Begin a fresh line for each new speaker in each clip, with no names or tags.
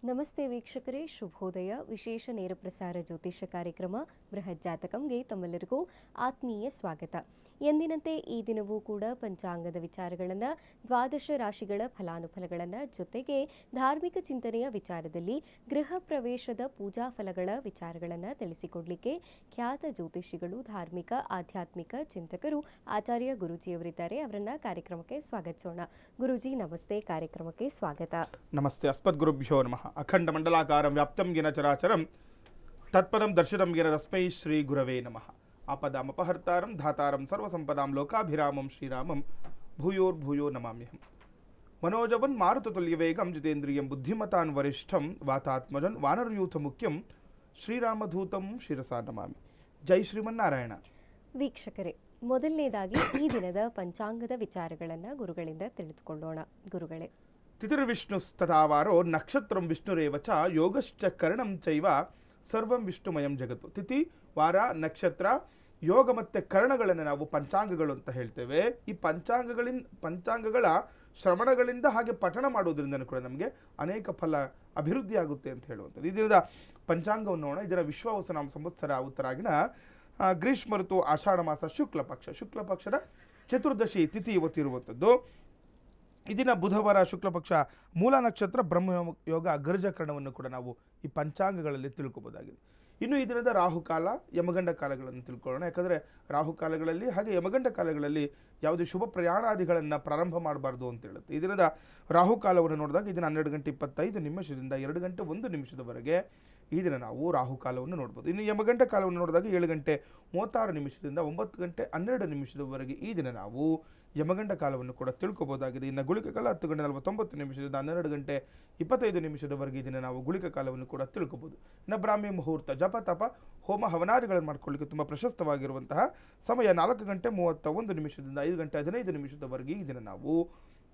ನಮಸ್ತೆ ವೀಕ್ಷಕರೇ, ಶುಭೋದಯ. ವಿಶೇಷ ನೇರ ಪ್ರಸಾರ ಜ್ಯೋತಿಷ್ಯ ಕಾರ್ಯಕ್ರಮ ಬೃಹತ್ ಜಾತಕಂಗೆ ತಮ್ಮೆಲ್ಲರಿಗೂ ಆತ್ಮೀಯ ಸ್ವಾಗತ. ಎಂದಿನಂತೆ ಈ ದಿನವೂ ಕೂಡ ಪಂಚಾಂಗದ ವಿಚಾರಗಳನ್ನು, ದ್ವಾದಶ ರಾಶಿಗಳ ಫಲಾನುಫಲಗಳನ್ನು, ಜೊತೆಗೆ ಧಾರ್ಮಿಕ ಚಿಂತನೆಯ ವಿಚಾರದಲ್ಲಿ ಗೃಹ ಪ್ರವೇಶದ ಪೂಜಾ ಫಲಗಳ ವಿಚಾರಗಳನ್ನು ತಿಳಿಸಿಕೊಡಲಿಕ್ಕೆ ಖ್ಯಾತ ಜ್ಯೋತಿಷಿಗಳು, ಧಾರ್ಮಿಕ ಆಧ್ಯಾತ್ಮಿಕ ಚಿಂತಕರು ಆಚಾರ್ಯ ಗುರೂಜಿಯವರಿದ್ದಾರೆ. ಅವರನ್ನ ಕಾರ್ಯಕ್ರಮಕ್ಕೆ ಸ್ವಾಗತಿಸೋಣ. ಗುರೂಜಿ ನಮಸ್ತೆ, ಕಾರ್ಯಕ್ರಮಕ್ಕೆ ಸ್ವಾಗತ.
ನಮಸ್ತೆ. ಅಸ್ಮದ್ಗುರುಭ್ಯೋ ನಮಃ. ಅಖಂಡ ಮಂಡಲಾಕಾರಂ ವ್ಯಾಪ್ತಂ ಗಿನ ಚರಾಚರಂ ತತ್ಪದಂ ದರ್ಶನಂ ಗಿನ ತಸ್ಮೈ ಶ್ರೀ ಗುರವೇ ನಮಃ. ಆಪದಾಮಪಹರ್ತಾರಂ ಧಾತಾರಂ ಸರ್ವಸಂಪದಾಂ ಲೋಕಾಭಿರಾಮಂ ಶ್ರೀರಾಮಂ ಭೂಯೋರ್ಭೂಯೋ ನಮಾಮ್ಯಹಂ. ಮನೋಜವನ್ ಮಾರುತತುಲ್ಯವೇಗಂ ಜಿತೇಂದ್ರಿಯಂ ಬುದ್ಧಿಮತಾನ್ ವರಿಷ್ಠಂ ವಾತಾತ್ಮಜನ್ ವಾನರಯೂಥ ಮುಖ್ಯಂ ಶ್ರೀರಾಮಧೂತಂ ಶಿರಸಾ ನಮಾಮಿ. ಜೈ ಶ್ರೀಮನ್ನಾರಾಯಣ.
ವೀಕ್ಷಕರೇ, ಮೊದಲನೇದಾಗಿ ಈ ದಿನದ ಪಂಚಾಂಗದ ವಿಚಾರಗಳನ್ನು ಗುರುಗಳಿಂದ ತಿಳಿದುಕೊಳ್ಳೋಣ. ಗುರುಗಳೇ,
ತಿಥಿರ್ವಿಷ್ಣುಸ್ತಥಾವಾರೋ ನಕ್ಷತ್ರಂ ವಿಷ್ಣುರೇವ ಚ ಯೋಗಶ್ಚ ಕರ್ಣಂ ಚೈವ ಸರ್ವಂ ವಿಷ್ಣುಮಯಂ ಜಗತ್ತು. ತಿಥಿ, ವಾರ, ನಕ್ಷತ್ರ, ಯೋಗ ಮತ್ತು ಕರ್ಣಗಳನ್ನು ನಾವು ಪಂಚಾಂಗಗಳು ಅಂತ ಹೇಳ್ತೇವೆ. ಈ ಪಂಚಾಂಗಗಳ ಶ್ರವಣಗಳಿಂದ ಹಾಗೆ ಪಠಣ ಮಾಡೋದ್ರಿಂದ ಕೂಡ ನಮಗೆ ಅನೇಕ ಫಲ ಅಭಿವೃದ್ಧಿ ಆಗುತ್ತೆ ಅಂತ ಹೇಳುವಂಥದ್ದು. ಈ ದಿನದ ಪಂಚಾಂಗವನ್ನು ನೋಡೋಣ. ಇದರ ವಿಶ್ವಾವಸನಾಮ ಸಂವತ್ಸರ ಉತ್ತರಾಗಿನ ಗ್ರೀಷ್ಮ ಋತು ಆಷಾಢ ಮಾಸ ಶುಕ್ಲ ಪಕ್ಷದ ಚತುರ್ದಶಿ ತಿಥಿ ಇವತ್ತಿರುವಂಥದ್ದು. ಇದನ್ನ ಬುಧವಾರ ಶುಕ್ಲ ಪಕ್ಷ ಮೂಲ ನಕ್ಷತ್ರ ಬ್ರಹ್ಮಯೋಗ ಗರ್ಜಕರಣವನ್ನು ಕೂಡ ನಾವು ಈ ಪಂಚಾಂಗಗಳಲ್ಲಿ ತಿಳ್ಕೊಬೋದಾಗಿದೆ. ಇನ್ನು ಈ ದಿನದ ರಾಹುಕಾಲ, ಯಮಗಂಡ ಕಾಲಗಳನ್ನು ತಿಳ್ಕೊಳ್ಳೋಣ. ಯಾಕಂದರೆ ರಾಹುಕಾಲಗಳಲ್ಲಿ ಹಾಗೆ ಯಮಗಂಡ ಕಾಲಗಳಲ್ಲಿ ಯಾವುದೇ ಶುಭ ಪ್ರಯಾಣಾದಿಗಳನ್ನು ಪ್ರಾರಂಭ ಮಾಡಬಾರ್ದು ಅಂತ ಹೇಳುತ್ತೆ. ಈ ದಿನದ ರಾಹುಕಾಲವನ್ನು ನೋಡಿದಾಗ ಇದನ್ನು 12 ಗಂಟೆ 25 ನಿಮಿಷದಿಂದ 2 ಗಂಟೆ 1 ನಿಮಿಷದವರೆಗೆ ಈ ದಿನ ನಾವು ರಾಹುಕಾಲವನ್ನು ನೋಡ್ಬೋದು. ಇನ್ನು ಯಮಗಂಡ ಕಾಲವನ್ನು ನೋಡಿದಾಗ 7 ಗಂಟೆ 36 ನಿಮಿಷದಿಂದ 9 ಗಂಟೆ 12 ನಿಮಿಷದವರೆಗೆ ಈ ದಿನ ನಾವು ಯಮಗಂಡ ಕಾಲವನ್ನು ಕೂಡ ತಿಳ್ಕೊಬೋದಾಗಿದೆ. ಇನ್ನು ಗುಳಿಕ ಕಾಲ 10 ಗಂಟೆ 49 ನಿಮಿಷದಿಂದ 12 ಗಂಟೆ 25 ನಿಮಿಷದವರೆಗೆ ಈ ದಿನ ನಾವು ಗುಳಿಕ ಕಾಲವನ್ನು ಕೂಡ ತಿಳ್ಕೊಬೋದು. ಇನ್ನು ಬ್ರಾಹ್ಮಿ ಮುಹೂರ್ತ, ಜಪ ತಪ ಹೋಮ ಹವನಾದಿಗಳನ್ನು ಮಾಡ್ಕೊಳ್ಳಿಕ್ಕೆ ತುಂಬ ಪ್ರಶಸ್ತವಾಗಿರುವಂತಹ ಸಮಯ 4 ಗಂಟೆ 31 ನಿಮಿಷದಿಂದ 5 ಗಂಟೆ 15 ನಿಮಿಷದವರೆಗೆ ಈ ದಿನ ನಾವು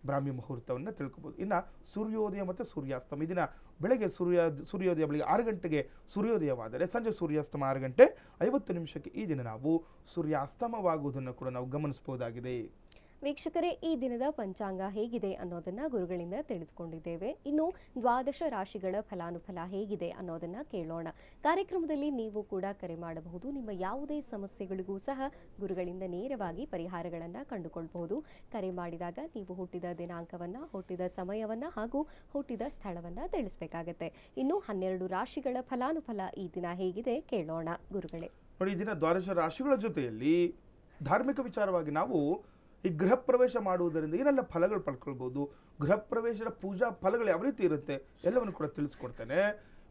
ಬ್ರಾಹ್ಮಿ ಮುಹೂರ್ತವನ್ನು ತಿಳ್ಕೊಬೋದು. ಇನ್ನು ಸೂರ್ಯೋದಯ ಮತ್ತು ಸೂರ್ಯಾಸ್ತಮ, ಈ ದಿನ ಬೆಳಗ್ಗೆ ಸೂರ್ಯೋದಯ ಬೆಳಗ್ಗೆ 6 ಗಂಟೆಗೆ ಸೂರ್ಯೋದಯವಾದರೆ ಸಂಜೆ ಸೂರ್ಯಾಸ್ತಮ 6 ಗಂಟೆ 50 ನಿಮಿಷಕ್ಕೆ ಈ ದಿನ ನಾವು ಸೂರ್ಯಾಸ್ತಮವಾಗುವುದನ್ನು ಕೂಡ ನಾವು ಗಮನಿಸಬಹುದಾಗಿದೆ.
ವೀಕ್ಷಕರೇ, ಈ ದಿನದ ಪಂಚಾಂಗ ಹೇಗಿದೆ ಅನ್ನೋದನ್ನ ಗುರುಗಳಿಂದ ತಿಳಿದುಕೊಂಡಿದ್ದೇವೆ. ಇನ್ನು ದ್ವಾದಶ ರಾಶಿಗಳ ಫಲಾನುಫಲ ಹೇಗಿದೆ ಅನ್ನೋದನ್ನ ಕೇಳೋಣ. ಕಾರ್ಯಕ್ರಮದಲ್ಲಿ ನೀವು ಕೂಡ ಕರೆ ಮಾಡಬಹುದು. ನಿಮ್ಮ ಯಾವುದೇ ಸಮಸ್ಯೆಗಳಿಗೂ ಸಹ ಗುರುಗಳಿಂದ ನೇರವಾಗಿ ಪರಿಹಾರಗಳನ್ನು ಕಂಡುಕೊಳ್ಳಬಹುದು. ಕರೆ ಮಾಡಿದಾಗ ನೀವು ಹುಟ್ಟಿದ ದಿನಾಂಕವನ್ನ, ಹುಟ್ಟಿದ ಸಮಯವನ್ನ ಹಾಗೂ ಹುಟ್ಟಿದ ಸ್ಥಳವನ್ನ ತಿಳಿಸಬೇಕಾಗತ್ತೆ. ಇನ್ನು 12 ರಾಶಿಗಳ ಫಲಾನುಫಲ ಈ ದಿನ ಹೇಗಿದೆ ಕೇಳೋಣ. ಗುರುಗಳೇ
ನೋಡಿ, ಈ ದಿನ ದ್ವಾದಶ ರಾಶಿಗಳ ಜೊತೆಯಲ್ಲಿ ಧಾರ್ಮಿಕ ವಿಚಾರವಾಗಿ ನಾವು ಈ ಗೃಹ ಪ್ರವೇಶ ಮಾಡುವುದರಿಂದ ಏನೆಲ್ಲ ಫಲಗಳು ಪಡ್ಕೊಳ್ಬೋದು, ಗೃಹ ಪ್ರವೇಶದ ಪೂಜಾ ಫಲಗಳು ಯಾವ ರೀತಿ ಇರುತ್ತೆ ಎಲ್ಲವನ್ನು ಕೂಡ ತಿಳಿಸ್ಕೊಡ್ತೇನೆ.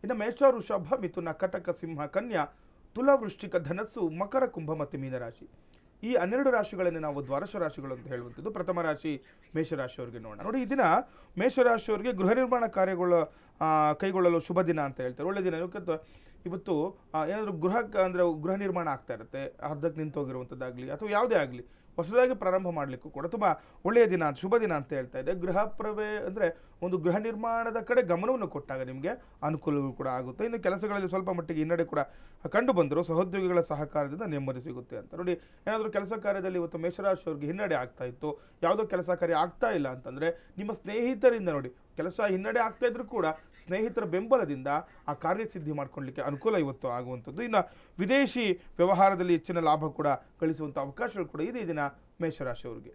ಇನ್ನು ಮೇಷ, ವೃಷಭ, ಮಿಥುನ, ಕಟಕ, ಸಿಂಹ, ಕನ್ಯಾ, ತುಲಾ, ವೃಶ್ಚಿಕ, ಧನಸ್ಸು, ಮಕರ, ಕುಂಭ ಮತ್ತು ಮೀನರಾಶಿ, ಈ 12 ರಾಶಿಗಳನ್ನು ನಾವು ದ್ವಾದಶ ರಾಶಿಗಳು ಅಂತ ಹೇಳುವಂಥದ್ದು. ಪ್ರಥಮ ರಾಶಿ ಮೇಷರಾಶಿಯವರಿಗೆ ನೋಡೋಣ. ನೋಡಿ, ಈ ದಿನ ಮೇಷರಾಶಿಯವರಿಗೆ ಗೃಹ ನಿರ್ಮಾಣ ಕಾರ್ಯಗಳು ಕೈಗೊಳ್ಳಲು ಶುಭ ದಿನ ಅಂತ ಹೇಳ್ತಾರೆ. ಒಳ್ಳೆ ದಿನ. ಇವತ್ತು ಏನಾದರೂ ಗೃಹ ನಿರ್ಮಾಣ ಆಗ್ತಾ ಇರುತ್ತೆ, ಅರ್ಧಕ್ಕೆ ನಿಂತೋಗಿರುವಂಥದ್ದಾಗಲಿ ಅಥವಾ ಯಾವುದೇ ಆಗಲಿ ಹೊಸದಾಗಿ ಪ್ರಾರಂಭ ಮಾಡಲಿಕ್ಕೂ ಕೂಡ ತುಂಬ ಒಳ್ಳೆಯ ದಿನ, ಶುಭ ದಿನ ಅಂತ ಹೇಳ್ತಾ ಇದೆ. ಅಂದರೆ ಒಂದು ಗೃಹ ನಿರ್ಮಾಣದ ಕಡೆ ಗಮನವನ್ನು ಕೊಟ್ಟಾಗ ನಿಮಗೆ ಅನುಕೂಲಗಳು ಕೂಡ ಆಗುತ್ತೆ. ಇನ್ನು ಕೆಲಸಗಳಲ್ಲಿ ಸ್ವಲ್ಪ ಮಟ್ಟಿಗೆ ಹಿನ್ನಡೆ ಕೂಡ ಕಂಡು ಬಂದರೂ ಸಹೋದ್ಯೋಗಿಗಳ ಸಹಕಾರದಿಂದ ನೆಮ್ಮದಿ ಸಿಗುತ್ತೆ ಅಂತ. ನೋಡಿ, ಏನಾದರೂ ಕೆಲಸ ಕಾರ್ಯದಲ್ಲಿ ಇವತ್ತು ಮೇಷರಾಶಿಯವರಿಗೆ ಹಿನ್ನಡೆ ಆಗ್ತಾ ಇತ್ತು, ಯಾವುದೋ ಕೆಲಸ ಕಾರ್ಯ ಆಗ್ತಾ ಇಲ್ಲ ಅಂತಂದರೆ ನಿಮ್ಮ ಸ್ನೇಹಿತರಿಂದ ನೋಡಿ, ಕೆಲಸ ಹಿನ್ನಡೆ ಆಗ್ತಾ ಇದ್ರೂ ಕೂಡ ಸ್ನೇಹಿತರ ಬೆಂಬಲದಿಂದ ಆ ಕಾರ್ಯಸಿದ್ಧಿ ಮಾಡ್ಕೊಳ್ಳಿಕ್ಕೆ ಅನುಕೂಲ ಇವತ್ತು ಆಗುವಂಥದ್ದು. ಇನ್ನು ವಿದೇಶಿ ವ್ಯವಹಾರದಲ್ಲಿ ಹೆಚ್ಚಿನ ಲಾಭ ಕೂಡ ಗಳಿಸುವಂಥ ಅವಕಾಶಗಳು ಕೂಡ ಇದೆ ಈ ದಿನ ಮೇಷರಾಶಿಯವರಿಗೆ.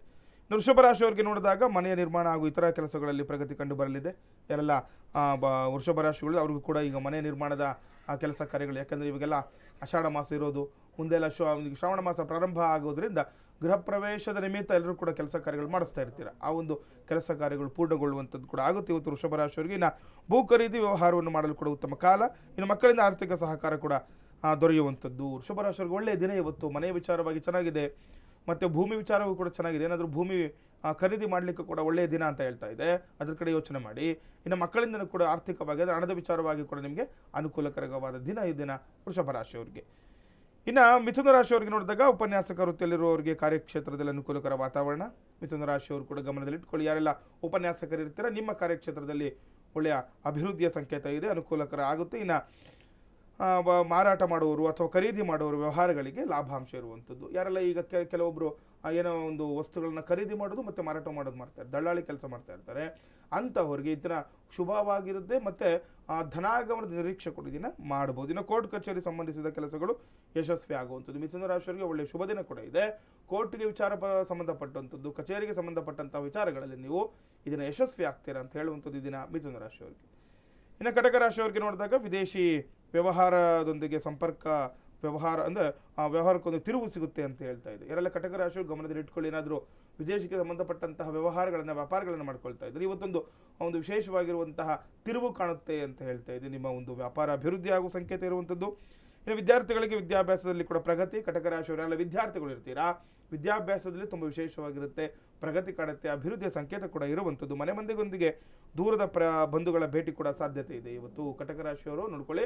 ವೃಷಭ ರಾಶಿಯವರಿಗೆ ನೋಡಿದಾಗ ಮನೆಯ ನಿರ್ಮಾಣ ಹಾಗೂ ಇತರ ಕೆಲಸಗಳಲ್ಲಿ ಪ್ರಗತಿ ಕಂಡು ಬರಲಿದೆ. ಯಾರೆಲ್ಲ ವೃಷಭ ರಾಶಿಗಳು ಅವ್ರಿಗೂ ಕೂಡ ಈಗ ಮನೆ ನಿರ್ಮಾಣದ ಕೆಲಸ ಕಾರ್ಯಗಳು, ಯಾಕಂದರೆ ಇವಾಗೆಲ್ಲ ಆಷಾಢ ಮಾಸ ಇರೋದು, ಮುಂದೆಲ್ಲ ಶ್ರಾವಣ ಮಾಸ ಪ್ರಾರಂಭ ಆಗೋದ್ರಿಂದ ಗೃಹ ಪ್ರವೇಶದ ನಿಮಿತ್ತ ಎಲ್ಲರೂ ಕೂಡ ಕೆಲಸ ಕಾರ್ಯಗಳು ಮಾಡಿಸ್ತಾ ಇರ್ತೀರ. ಆ ಒಂದು ಕೆಲಸ ಕಾರ್ಯಗಳು ಪೂರ್ಣಗೊಳ್ಳುವಂಥದ್ದು ಕೂಡ ಆಗುತ್ತೆ ಇವತ್ತು ವೃಷಭ ರಾಶಿಯವರಿಗೆ. ಇನ್ನು ಭೂ ಖರೀದಿ ವ್ಯವಹಾರವನ್ನು ಮಾಡಲು ಕೂಡ ಉತ್ತಮ ಕಾಲ. ಇನ್ನು ಮಕ್ಕಳಿಂದ ಆರ್ಥಿಕ ಸಹಕಾರ ಕೂಡ ದೊರೆಯುವಂಥದ್ದು. ವೃಷಭ ರಾಶಿಯವರಿಗೆ ಒಳ್ಳೆಯ ದಿನ ಇವತ್ತು. ಮನೆಯ ವಿಚಾರವಾಗಿ ಚೆನ್ನಾಗಿದೆ, ಮತ್ತು ಭೂಮಿ ವಿಚಾರವೂ ಕೂಡ ಚೆನ್ನಾಗಿದೆ. ಏನಾದರೂ ಭೂಮಿ ಖರೀದಿ ಮಾಡಲಿಕ್ಕೆ ಕೂಡ ಒಳ್ಳೆಯ ದಿನ ಅಂತ ಹೇಳ್ತಾ ಇದೆ, ಅದ್ರ ಕಡೆ ಯೋಚನೆ ಮಾಡಿ. ಇನ್ನು ಮಕ್ಕಳಿಂದ ಕೂಡ ಆರ್ಥಿಕವಾಗಿ, ಅಂದರೆ ಹಣದ ವಿಚಾರವಾಗಿ ಕೂಡ ನಿಮಗೆ ಅನುಕೂಲಕರವಾದ ದಿನ ಈ ದಿನ ವೃಷಭ ರಾಶಿಯವರಿಗೆ. ಇನ್ನು ಮಿಥುನ ರಾಶಿಯವರಿಗೆ ನೋಡಿದಾಗ ಉಪನ್ಯಾಸಕ ವೃತ್ತಿಯಲ್ಲಿರುವವರಿಗೆ ಕಾರ್ಯಕ್ಷೇತ್ರದಲ್ಲಿ ಅನುಕೂಲಕರ ವಾತಾವರಣ. ಮಿಥುನ ರಾಶಿಯವರು ಕೂಡ ಗಮನದಲ್ಲಿಟ್ಕೊಳ್ಳಿ. ಯಾರೆಲ್ಲ ಉಪನ್ಯಾಸಕರು ಇರ್ತೀರ, ನಿಮ್ಮ ಕಾರ್ಯಕ್ಷೇತ್ರದಲ್ಲಿ ಒಳ್ಳೆಯ ಅಭಿವೃದ್ಧಿಯ ಸಂಕೇತ ಇದೆ, ಅನುಕೂಲಕರ ಆಗುತ್ತೆ. ಇನ್ನು ಮಾರಾಟ ಮಾಡುವವರು ಅಥವಾ ಖರೀದಿ ಮಾಡುವವರು ವ್ಯವಹಾರಗಳಿಗೆ ಲಾಭಾಂಶ ಇರುವಂಥದ್ದು. ಯಾರೆಲ್ಲ ಈಗ ಕೆಲವೊಬ್ಬರು ಏನೋ ಒಂದು ವಸ್ತುಗಳನ್ನ ಖರೀದಿ ಮಾಡೋದು ಮತ್ತು ಮಾರಾಟ ಮಾಡೋದು ಮಾಡ್ತಾರೆ, ದಳ್ಳಾಳಿ ಕೆಲಸ ಮಾಡ್ತಾ ಇರ್ತಾರೆ, ಅಂಥವ್ರಿಗೆ ಇದನ್ನ ಶುಭವಾಗಿರುತ್ತೆ ಮತ್ತು ಧನಾಗಮನದ ನಿರೀಕ್ಷೆ ಕೂಡ ಇದನ್ನು ಮಾಡ್ಬೋದು. ಇನ್ನು ಕೋರ್ಟ್ ಕಚೇರಿ ಸಂಬಂಧಿಸಿದ ಕೆಲಸಗಳು ಯಶಸ್ವಿ ಆಗುವಂಥದ್ದು. ಮಿಥುನ ರಾಶಿಯವರಿಗೆ ಒಳ್ಳೆಯ ಶುಭ ದಿನ ಕೂಡ ಇದೆ. ಕೋರ್ಟ್ಗೆ ಸಂಬಂಧಪಟ್ಟಂಥದ್ದು, ಕಚೇರಿಗೆ ಸಂಬಂಧಪಟ್ಟಂಥ ವಿಚಾರಗಳಲ್ಲಿ ನೀವು ಇದನ್ನು ಯಶಸ್ವಿ ಆಗ್ತೀರಾ ಅಂತ ಹೇಳುವಂಥದ್ದು ಈ ದಿನ ಮಿಥುನ ರಾಶಿಯವರಿಗೆ. ಇನ್ನು ಕಟಕ ರಾಶಿಯವರಿಗೆ ನೋಡಿದಾಗ ವಿದೇಶಿ ವ್ಯವಹಾರದೊಂದಿಗೆ ವ್ಯವಹಾರ ಅಂದರೆ ಆ ವ್ಯವಹಾರಕ್ಕೊಂದು ತಿರುವು ಸಿಗುತ್ತೆ ಅಂತ ಹೇಳ್ತಾ ಇದೆ. ಯಾರೆಲ್ಲ ಕಟಕ ರಾಶಿಯವರು ಗಮನದಲ್ಲಿ ಇಟ್ಕೊಳ್ಳಿ, ಏನಾದರೂ ವಿದೇಶಕ್ಕೆ ಸಂಬಂಧಪಟ್ಟಂತಹ ವ್ಯಾಪಾರಗಳನ್ನು ಮಾಡ್ಕೊಳ್ತಾ ಇದ್ದಾರೆ, ಇವತ್ತೊಂದು ವಿಶೇಷವಾಗಿರುವಂತಹ ತಿರುವು ಕಾಣುತ್ತೆ ಅಂತ ಹೇಳ್ತಾ ಇದೆ. ನಿಮ್ಮ ಒಂದು ವ್ಯಾಪಾರ ಅಭಿವೃದ್ಧಿ ಆಗುವ ಸಂಕೇತ ಇರುವಂಥದ್ದು. ಇನ್ನು ವಿದ್ಯಾರ್ಥಿಗಳಿಗೆ ವಿದ್ಯಾಭ್ಯಾಸದಲ್ಲಿ ಕೂಡ ಪ್ರಗತಿ. ಕಟಕ ರಾಶಿಯವರೆಲ್ಲ ವಿದ್ಯಾರ್ಥಿಗಳು ಇರ್ತೀರಾ, ವಿದ್ಯಾಭ್ಯಾಸದಲ್ಲಿ ತುಂಬ ವಿಶೇಷವಾಗಿರುತ್ತೆ, ಪ್ರಗತಿ ಕಾಣುತ್ತೆ, ಅಭಿವೃದ್ಧಿಯ ಸಂಕೇತ ಕೂಡ ಇರುವಂಥದ್ದು. ಮನೆ ಮಂದಿಗೊಂದಿಗೆ ದೂರದ ಬಂಧುಗಳ ಭೇಟಿ ಕೂಡ ಸಾಧ್ಯತೆ ಇದೆ. ಇವತ್ತು ಕಟಕ ರಾಶಿಯವರು ನೋಡ್ಕೊಳ್ಳಿ,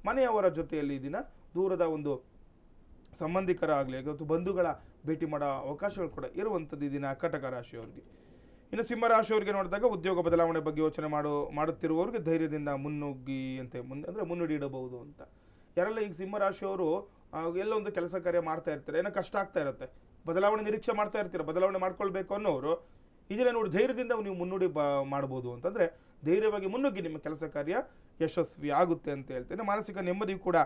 ಮನೆಯವರ ಜೊತೆಯಲ್ಲಿ ದಿನ ದೂರದ ಒಂದು ಸಂಬಂಧಿಕರ ಆಗಲಿ ಇವತ್ತು ಬಂಧುಗಳ ಭೇಟಿ ಮಾಡೋ ಅವಕಾಶಗಳು ಕೂಡ ಇರುವಂಥದ್ದು ಈ ದಿನ ಕಟಕ ರಾಶಿಯವರಿಗೆ. ಇನ್ನು ಸಿಂಹರಾಶಿಯವರಿಗೆ ನೋಡಿದಾಗ ಉದ್ಯೋಗ ಬದಲಾವಣೆ ಬಗ್ಗೆ ಯೋಚನೆ ಮಾಡುತ್ತಿರುವವರಿಗೆ ಧೈರ್ಯದಿಂದ ಮುನ್ನುಡಿ ಇಡಬಹುದು ಅಂತ. ಯಾರೆಲ್ಲ ಈಗ ಸಿಂಹರಾಶಿಯವರು ಎಲ್ಲ ಒಂದು ಕೆಲಸ ಕಾರ್ಯ ಮಾಡ್ತಾ ಇರ್ತಾರೆ, ಏನೋ ಕಷ್ಟ ಆಗ್ತಾ ಇರುತ್ತೆ, ಬದಲಾವಣೆ ನಿರೀಕ್ಷೆ ಮಾಡ್ತಾ ಇರ್ತೀರ, ಬದಲಾವಣೆ ಮಾಡ್ಕೊಳ್ಬೇಕು ಅನ್ನೋರು ಇದನ್ನ ನೋಡಿ ಧೈರ್ಯದಿಂದ ನೀವು ಮುನ್ನುಡಿ ಮಾಡ್ಬೋದು ಅಂತಂದರೆ ಧೈರ್ಯವಾಗಿ ಮುನ್ನುಗ್ಗಿ ನಿಮ್ಮ ಕೆಲಸ ಕಾರ್ಯ ಯಶಸ್ವಿ ಆಗುತ್ತೆ ಅಂತ ಹೇಳ್ತೇನೆ. ಮಾನಸಿಕ ನೆಮ್ಮದಿ ಕೂಡ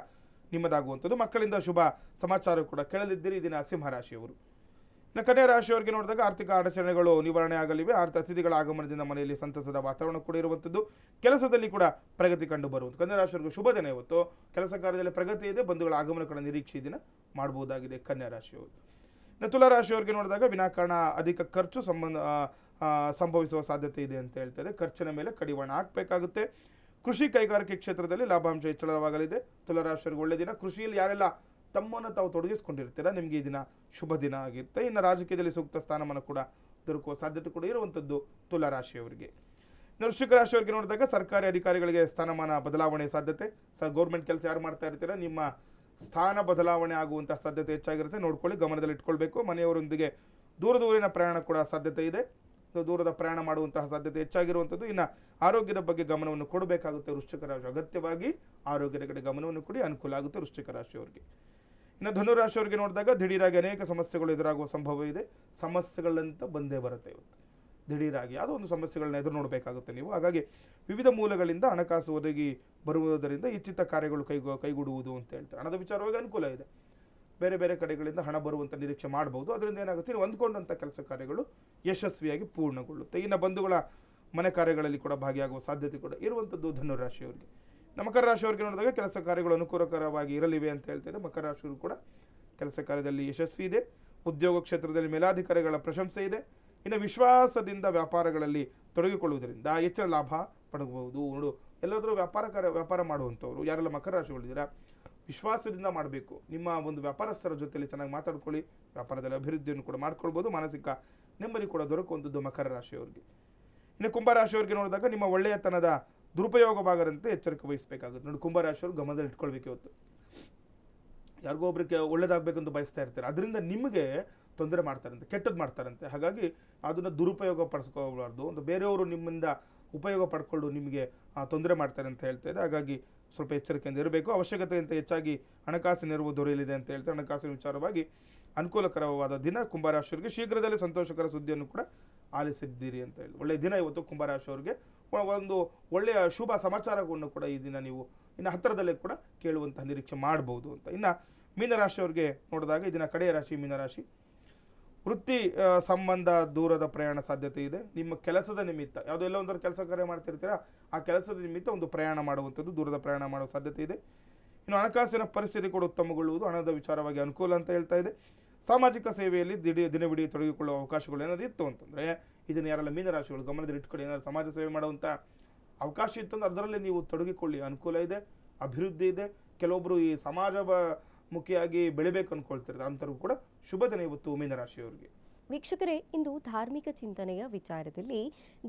ನಿಮ್ಮದಾಗುವಂಥದ್ದು. ಮಕ್ಕಳಿಂದ ಶುಭ ಸಮಾಚಾರ ಕೂಡ ಕೇಳಲಿದ್ದೀರಿ ಈ ದಿನ ಸಿಂಹರಾಶಿಯವರು. ಇನ್ನು ಕನ್ಯಾ ರಾಶಿಯವರಿಗೆ ನೋಡಿದಾಗ ಆರ್ಥಿಕ ಅಡಚಣೆಗಳು ನಿವಾರಣೆ ಆಗಲಿವೆ. ಅತಿಥಿಗಳ ಆಗಮನದಿಂದ ಮನೆಯಲ್ಲಿ ಸಂತಸದ ವಾತಾವರಣ ಕೂಡ ಇರುವಂಥದ್ದು. ಕೆಲಸದಲ್ಲಿ ಕೂಡ ಪ್ರಗತಿ ಕಂಡು ಬರುವಂಥದ್ದು. ಕನ್ಯಾ ರಾಶಿಯವರಿಗೆ ಶುಭ ದಿನ ಇವತ್ತು. ಕೆಲಸ ಕಾರ್ಯದಲ್ಲಿ ಪ್ರಗತಿ ಇದೆ, ಬಂಧುಗಳ ಆಗಮನ ಕೂಡ ನಿರೀಕ್ಷೆ ದಿನ ಮಾಡಬಹುದಾಗಿದೆ ಕನ್ಯಾ ರಾಶಿಯವರು. ಇನ್ನು ತುಲಾ ರಾಶಿಯವರಿಗೆ ನೋಡಿದಾಗ ವಿನಾಕಾರಣ ಅಧಿಕ ಖರ್ಚು ಸಂಭವಿಸುವ ಸಾಧ್ಯತೆ ಇದೆ ಅಂತ ಹೇಳ್ತಾರೆ. ಖರ್ಚಿನ ಮೇಲೆ ಕಡಿವಾಣ ಹಾಕಬೇಕಾಗುತ್ತೆ. ಕೃಷಿ ಕೈಗಾರಿಕೆ ಕ್ಷೇತ್ರದಲ್ಲಿ ಲಾಭಾಂಶ ಹೆಚ್ಚಳವಾಗಲಿದೆ. ತುಲಾ ರಾಶಿಯವರಿಗೆ ಒಳ್ಳೆಯ ದಿನ. ಕೃಷಿಯಲ್ಲಿ ಯಾರೆಲ್ಲ ತಮ್ಮನ್ನು ತಾವು ತೊಡಗಿಸ್ಕೊಂಡಿರ್ತೀರ ನಿಮಗೆ ಈ ದಿನ ಶುಭ ದಿನ ಆಗಿರುತ್ತೆ. ಇನ್ನು ರಾಜಕೀಯದಲ್ಲಿ ಸೂಕ್ತ ಸ್ಥಾನಮಾನ ಕೂಡ ದೊರಕುವ ಸಾಧ್ಯತೆ ಕೂಡ ಇರುವಂಥದ್ದು ತುಲಾ ರಾಶಿಯವರಿಗೆ. ಇನ್ನು ವೃಶ್ಚಿಕ ರಾಶಿಯವರಿಗೆ ನೋಡಿದಾಗ ಸರ್ಕಾರಿ ಅಧಿಕಾರಿಗಳಿಗೆ ಸ್ಥಾನಮಾನ ಬದಲಾವಣೆ ಸಾಧ್ಯತೆ. ಗೌರ್ಮೆಂಟ್ ಕೆಲಸ ಯಾರು ಮಾಡ್ತಾ ಇರ್ತೀರ ನಿಮ್ಮ ಸ್ಥಾನ ಬದಲಾವಣೆ ಆಗುವಂಥ ಸಾಧ್ಯತೆ ಹೆಚ್ಚಾಗಿರುತ್ತೆ, ನೋಡ್ಕೊಳ್ಳಿ, ಗಮನದಲ್ಲಿ ಇಟ್ಕೊಳ್ಬೇಕು. ಮನೆಯವರೊಂದಿಗೆ ದೂರದೂರಿನ ಪ್ರಯಾಣ ಕೂಡ ಸಾಧ್ಯತೆ ಇದೆ, ದೂರದ ಪ್ರಯಾಣ ಮಾಡುವಂತಹ ಸಾಧ್ಯತೆ ಹೆಚ್ಚಾಗಿರುವಂಥದ್ದು. ಇನ್ನು ಆರೋಗ್ಯದ ಬಗ್ಗೆ ಗಮನವನ್ನು ಕೊಡಬೇಕಾಗುತ್ತೆ ವೃಶ್ಚಿಕ ರಾಶಿ. ಅಗತ್ಯವಾಗಿ ಆರೋಗ್ಯದ ಕಡೆ ಗಮನವನ್ನು ಕೊಡಿ, ಅನುಕೂಲ ಆಗುತ್ತೆ ವೃಶ್ಚಿಕ ರಾಶಿಯವರಿಗೆ. ಇನ್ನು ಧನುರಾಶಿಯವರಿಗೆ ನೋಡಿದಾಗ ದಿಢೀರಾಗಿ ಅನೇಕ ಸಮಸ್ಯೆಗಳು ಎದುರಾಗುವ ಸಂಭವ ಇದೆ. ಸಮಸ್ಯೆಗಳಂತ ಬಂದೇ ಬರುತ್ತೆ ಇವತ್ತು, ದಿಢೀರಾಗಿ ಯಾವುದೋ ಒಂದು ಸಮಸ್ಯೆಗಳನ್ನ ಎದುರು ನೋಡಬೇಕಾಗುತ್ತೆ ನೀವು. ಹಾಗಾಗಿ ವಿವಿಧ ಮೂಲಗಳಿಂದ ಹಣಕಾಸು ಒದಗಿ ಬರುವುದರಿಂದ ಇಚ್ಛಿತ ಕಾರ್ಯಗಳು ಕೈಗೂಡುವುದು ಅಂತ ಹೇಳ್ತಾರೆ. ಹಣದ ವಿಚಾರವಾಗಿ ಅನುಕೂಲ ಇದೆ, ಬೇರೆ ಬೇರೆ ಕಡೆಗಳಿಂದ ಹಣ ಬರುವಂಥ ನಿರೀಕ್ಷೆ ಮಾಡ್ಬೋದು. ಅದರಿಂದ ಏನಾಗುತ್ತೆ, ನೀವು ಅಂದ್ಕೊಂಡಂಥ ಕೆಲಸ ಕಾರ್ಯಗಳು ಯಶಸ್ವಿಯಾಗಿ ಪೂರ್ಣಗೊಳ್ಳುತ್ತೆ. ಇನ್ನು ಬಂಧುಗಳ ಮನೆ ಕಾರ್ಯಗಳಲ್ಲಿ ಕೂಡ ಭಾಗಿಯಾಗುವ ಸಾಧ್ಯತೆ ಕೂಡ ಇರುವಂಥದ್ದು ಧನುರಾಶಿಯವರಿಗೆ. ಮಕರ ರಾಶಿಯವರಿಗೆ ನೋಡಿದಾಗ ಕೆಲಸ ಕಾರ್ಯಗಳು ಅನುಕೂಲಕರವಾಗಿ ಇರಲಿವೆ ಅಂತ ಹೇಳ್ತಾರೆ. ಮಕರ ರಾಶಿಯವರು ಕೂಡ ಕೆಲಸ ಕಾರ್ಯದಲ್ಲಿ ಯಶಸ್ವಿ ಇದೆ. ಉದ್ಯೋಗ ಕ್ಷೇತ್ರದಲ್ಲಿ ಮೇಲಾಧಿಕಾರಿಗಳ ಪ್ರಶಂಸೆ ಇದೆ. ಇನ್ನು ವಿಶ್ವಾಸದಿಂದ ವ್ಯಾಪಾರಗಳಲ್ಲಿ ತೊಡಗಿಕೊಳ್ಳುವುದರಿಂದ ಹೆಚ್ಚಿನ ಲಾಭ ಪಡೆಯಬಹುದು. ಎಲ್ಲಾದರೂ ವ್ಯಾಪಾರ ಮಾಡುವಂಥವ್ರು ಯಾರೆಲ್ಲ ಮಕರ ರಾಶಿಗಳಿದ್ದೀರಾ, ವಿಶ್ವಾಸದಿಂದ ಮಾಡಬೇಕು. ನಿಮ್ಮ ಒಂದು ವ್ಯಾಪಾರಸ್ಥರ ಜೊತೆಯಲ್ಲಿ ಚೆನ್ನಾಗಿ ಮಾತಾಡ್ಕೊಳ್ಳಿ, ವ್ಯಾಪಾರದಲ್ಲಿ ಅಭಿವೃದ್ಧಿಯನ್ನು ಕೂಡ ಮಾಡ್ಕೊಳ್ಬೋದು. ಮಾನಸಿಕ ನೆಮ್ಮದಿ ಕೂಡ ದೊರಕುವಂಥದ್ದು ಮಕರ ರಾಶಿಯವರಿಗೆ. ಇನ್ನು ಕುಂಭರಾಶಿಯವರಿಗೆ ನೋಡಿದಾಗ ನಿಮ್ಮ ಒಳ್ಳೆಯತನದ ದುರುಪಯೋಗವಾಗದಂತೆ ಎಚ್ಚರಿಕೆ ವಹಿಸಬೇಕಾಗುತ್ತೆ. ನೋಡಿ, ಕುಂಭರಾಶಿಯವರು ಗಮನದಲ್ಲಿ ಇಟ್ಕೊಳ್ಬೇಕು. ಇವತ್ತು ಯಾರಿಗೋ ಒಬ್ಬರಿಗೆ ಒಳ್ಳೇದಾಗಬೇಕಂತ ಬಯಸ್ತಾ ಇರ್ತಾರೆ, ಅದರಿಂದ ನಿಮಗೆ ತೊಂದರೆ ಮಾಡ್ತಾರಂತೆ, ಕೆಟ್ಟದ್ದು ಮಾಡ್ತಾರಂತೆ. ಹಾಗಾಗಿ ಅದನ್ನು ದುರುಪಯೋಗ ಪಡಿಸ್ಕೋಬಾರ್ದು. ಒಂದು ಬೇರೆಯವರು ನಿಮ್ಮಿಂದ ಉಪಯೋಗ ಪಡ್ಕೊಂಡು ನಿಮಗೆ ತೊಂದರೆ ಮಾಡ್ತಾರೆ ಅಂತ ಹೇಳ್ತಾರೆ. ಹಾಗಾಗಿ ಸ್ವಲ್ಪ ಎಚ್ಚರಿಕೆಯಿಂದ ಇರಬೇಕು. ಅವಶ್ಯಕತೆಗಿಂತ ಹೆಚ್ಚಾಗಿ ಹಣಕಾಸಿನ ನೆರವು ದೊರೆಯಲಿದೆ ಅಂತ ಹೇಳ್ತಾರೆ. ಹಣಕಾಸಿನ ವಿಚಾರವಾಗಿ ಅನುಕೂಲಕರವಾದ ದಿನ ಕುಂಭರಾಶಿಯವರಿಗೆ. ಶೀಘ್ರದಲ್ಲೇ ಸಂತೋಷಕರ ಸುದ್ದಿಯನ್ನು ಕೂಡ ಆಲಿಸಿದ್ದೀರಿ ಅಂತ ಹೇಳಿ ಒಳ್ಳೆಯ ದಿನ ಇವತ್ತು ಕುಂಭರಾಶಿಯವರಿಗೆ. ಒಂದು ಒಳ್ಳೆಯ ಶುಭ ಸಮಾಚಾರವನ್ನು ಕೂಡ ಈ ದಿನ ನೀವು ಇನ್ನು ಹತ್ತಿರದಲ್ಲೇ ಕೂಡ ಕೇಳುವಂತಹ ನಿರೀಕ್ಷೆ ಮಾಡ್ಬೋದು ಅಂತ. ಇನ್ನು ಮೀನರಾಶಿಯವರಿಗೆ ನೋಡಿದಾಗ ಈ ದಿನ ಕಡೆಯ ರಾಶಿ ಮೀನರಾಶಿ. ವೃತ್ತಿ ಸಂಬಂಧ ದೂರದ ಪ್ರಯಾಣ ಸಾಧ್ಯತೆ ಇದೆ. ನಿಮ್ಮ ಕೆಲಸದ ನಿಮಿತ್ತ ಯಾವುದೋ ಎಲ್ಲ ಒಂದರ ಕೆಲಸ ಕಾರ್ಯ ಮಾಡ್ತಿರ್ತೀರಾ, ಆ ಕೆಲಸದ ನಿಮಿತ್ತ ಒಂದು ಪ್ರಯಾಣ ಮಾಡುವಂಥದ್ದು, ದೂರದ ಪ್ರಯಾಣ ಮಾಡುವ ಸಾಧ್ಯತೆ ಇದೆ. ಇನ್ನು ಹಣಕಾಸಿನ ಪರಿಸ್ಥಿತಿ ಕೂಡ ಉತ್ತಮಗೊಳ್ಳುವುದು, ಹಣದ ವಿಚಾರವಾಗಿ ಅನುಕೂಲ ಅಂತ ಹೇಳ್ತಾ ಇದೆ. ಸಾಮಾಜಿಕ ಸೇವೆಯಲ್ಲಿ ದಿನವಿಡೀ ತೊಡಗಿಕೊಳ್ಳುವ ಅವಕಾಶಗಳು ಏನಾದರೂ ಇತ್ತು ಅಂತಂದರೆ ಇದನ್ನು ಯಾರೆಲ್ಲ ಮೀನರಾಶಿಗಳು ಗಮನದಲ್ಲಿ ಇಟ್ಕೊಳ್ಳಿ. ಏನಾದರೂ ಸಮಾಜ ಸೇವೆ ಮಾಡುವಂಥ ಅವಕಾಶ ಇತ್ತು ಅಂದರೆ ಅದರಲ್ಲಿ ನೀವು ತೊಡಗಿಕೊಳ್ಳಿ, ಅನುಕೂಲ ಇದೆ, ಅಭಿವೃದ್ಧಿ ಇದೆ. ಕೆಲವೊಬ್ಬರು ಈ ಮುಖಿಯಾಗಿ ಬೆಳಿಬೇಕು ಅಂದ್ಕೊಳ್ತಿರ್ತಾರೆ, ಅಂಥವ್ರು ಕೂಡ ಶುಭ ದಿನ ಇವತ್ತು ಮೀನರಾಶಿಯವರಿಗೆ.
ವೀಕ್ಷಕರೇ, ಇಂದು ಧಾರ್ಮಿಕ ಚಿಂತನೆಯ ವಿಚಾರದಲ್ಲಿ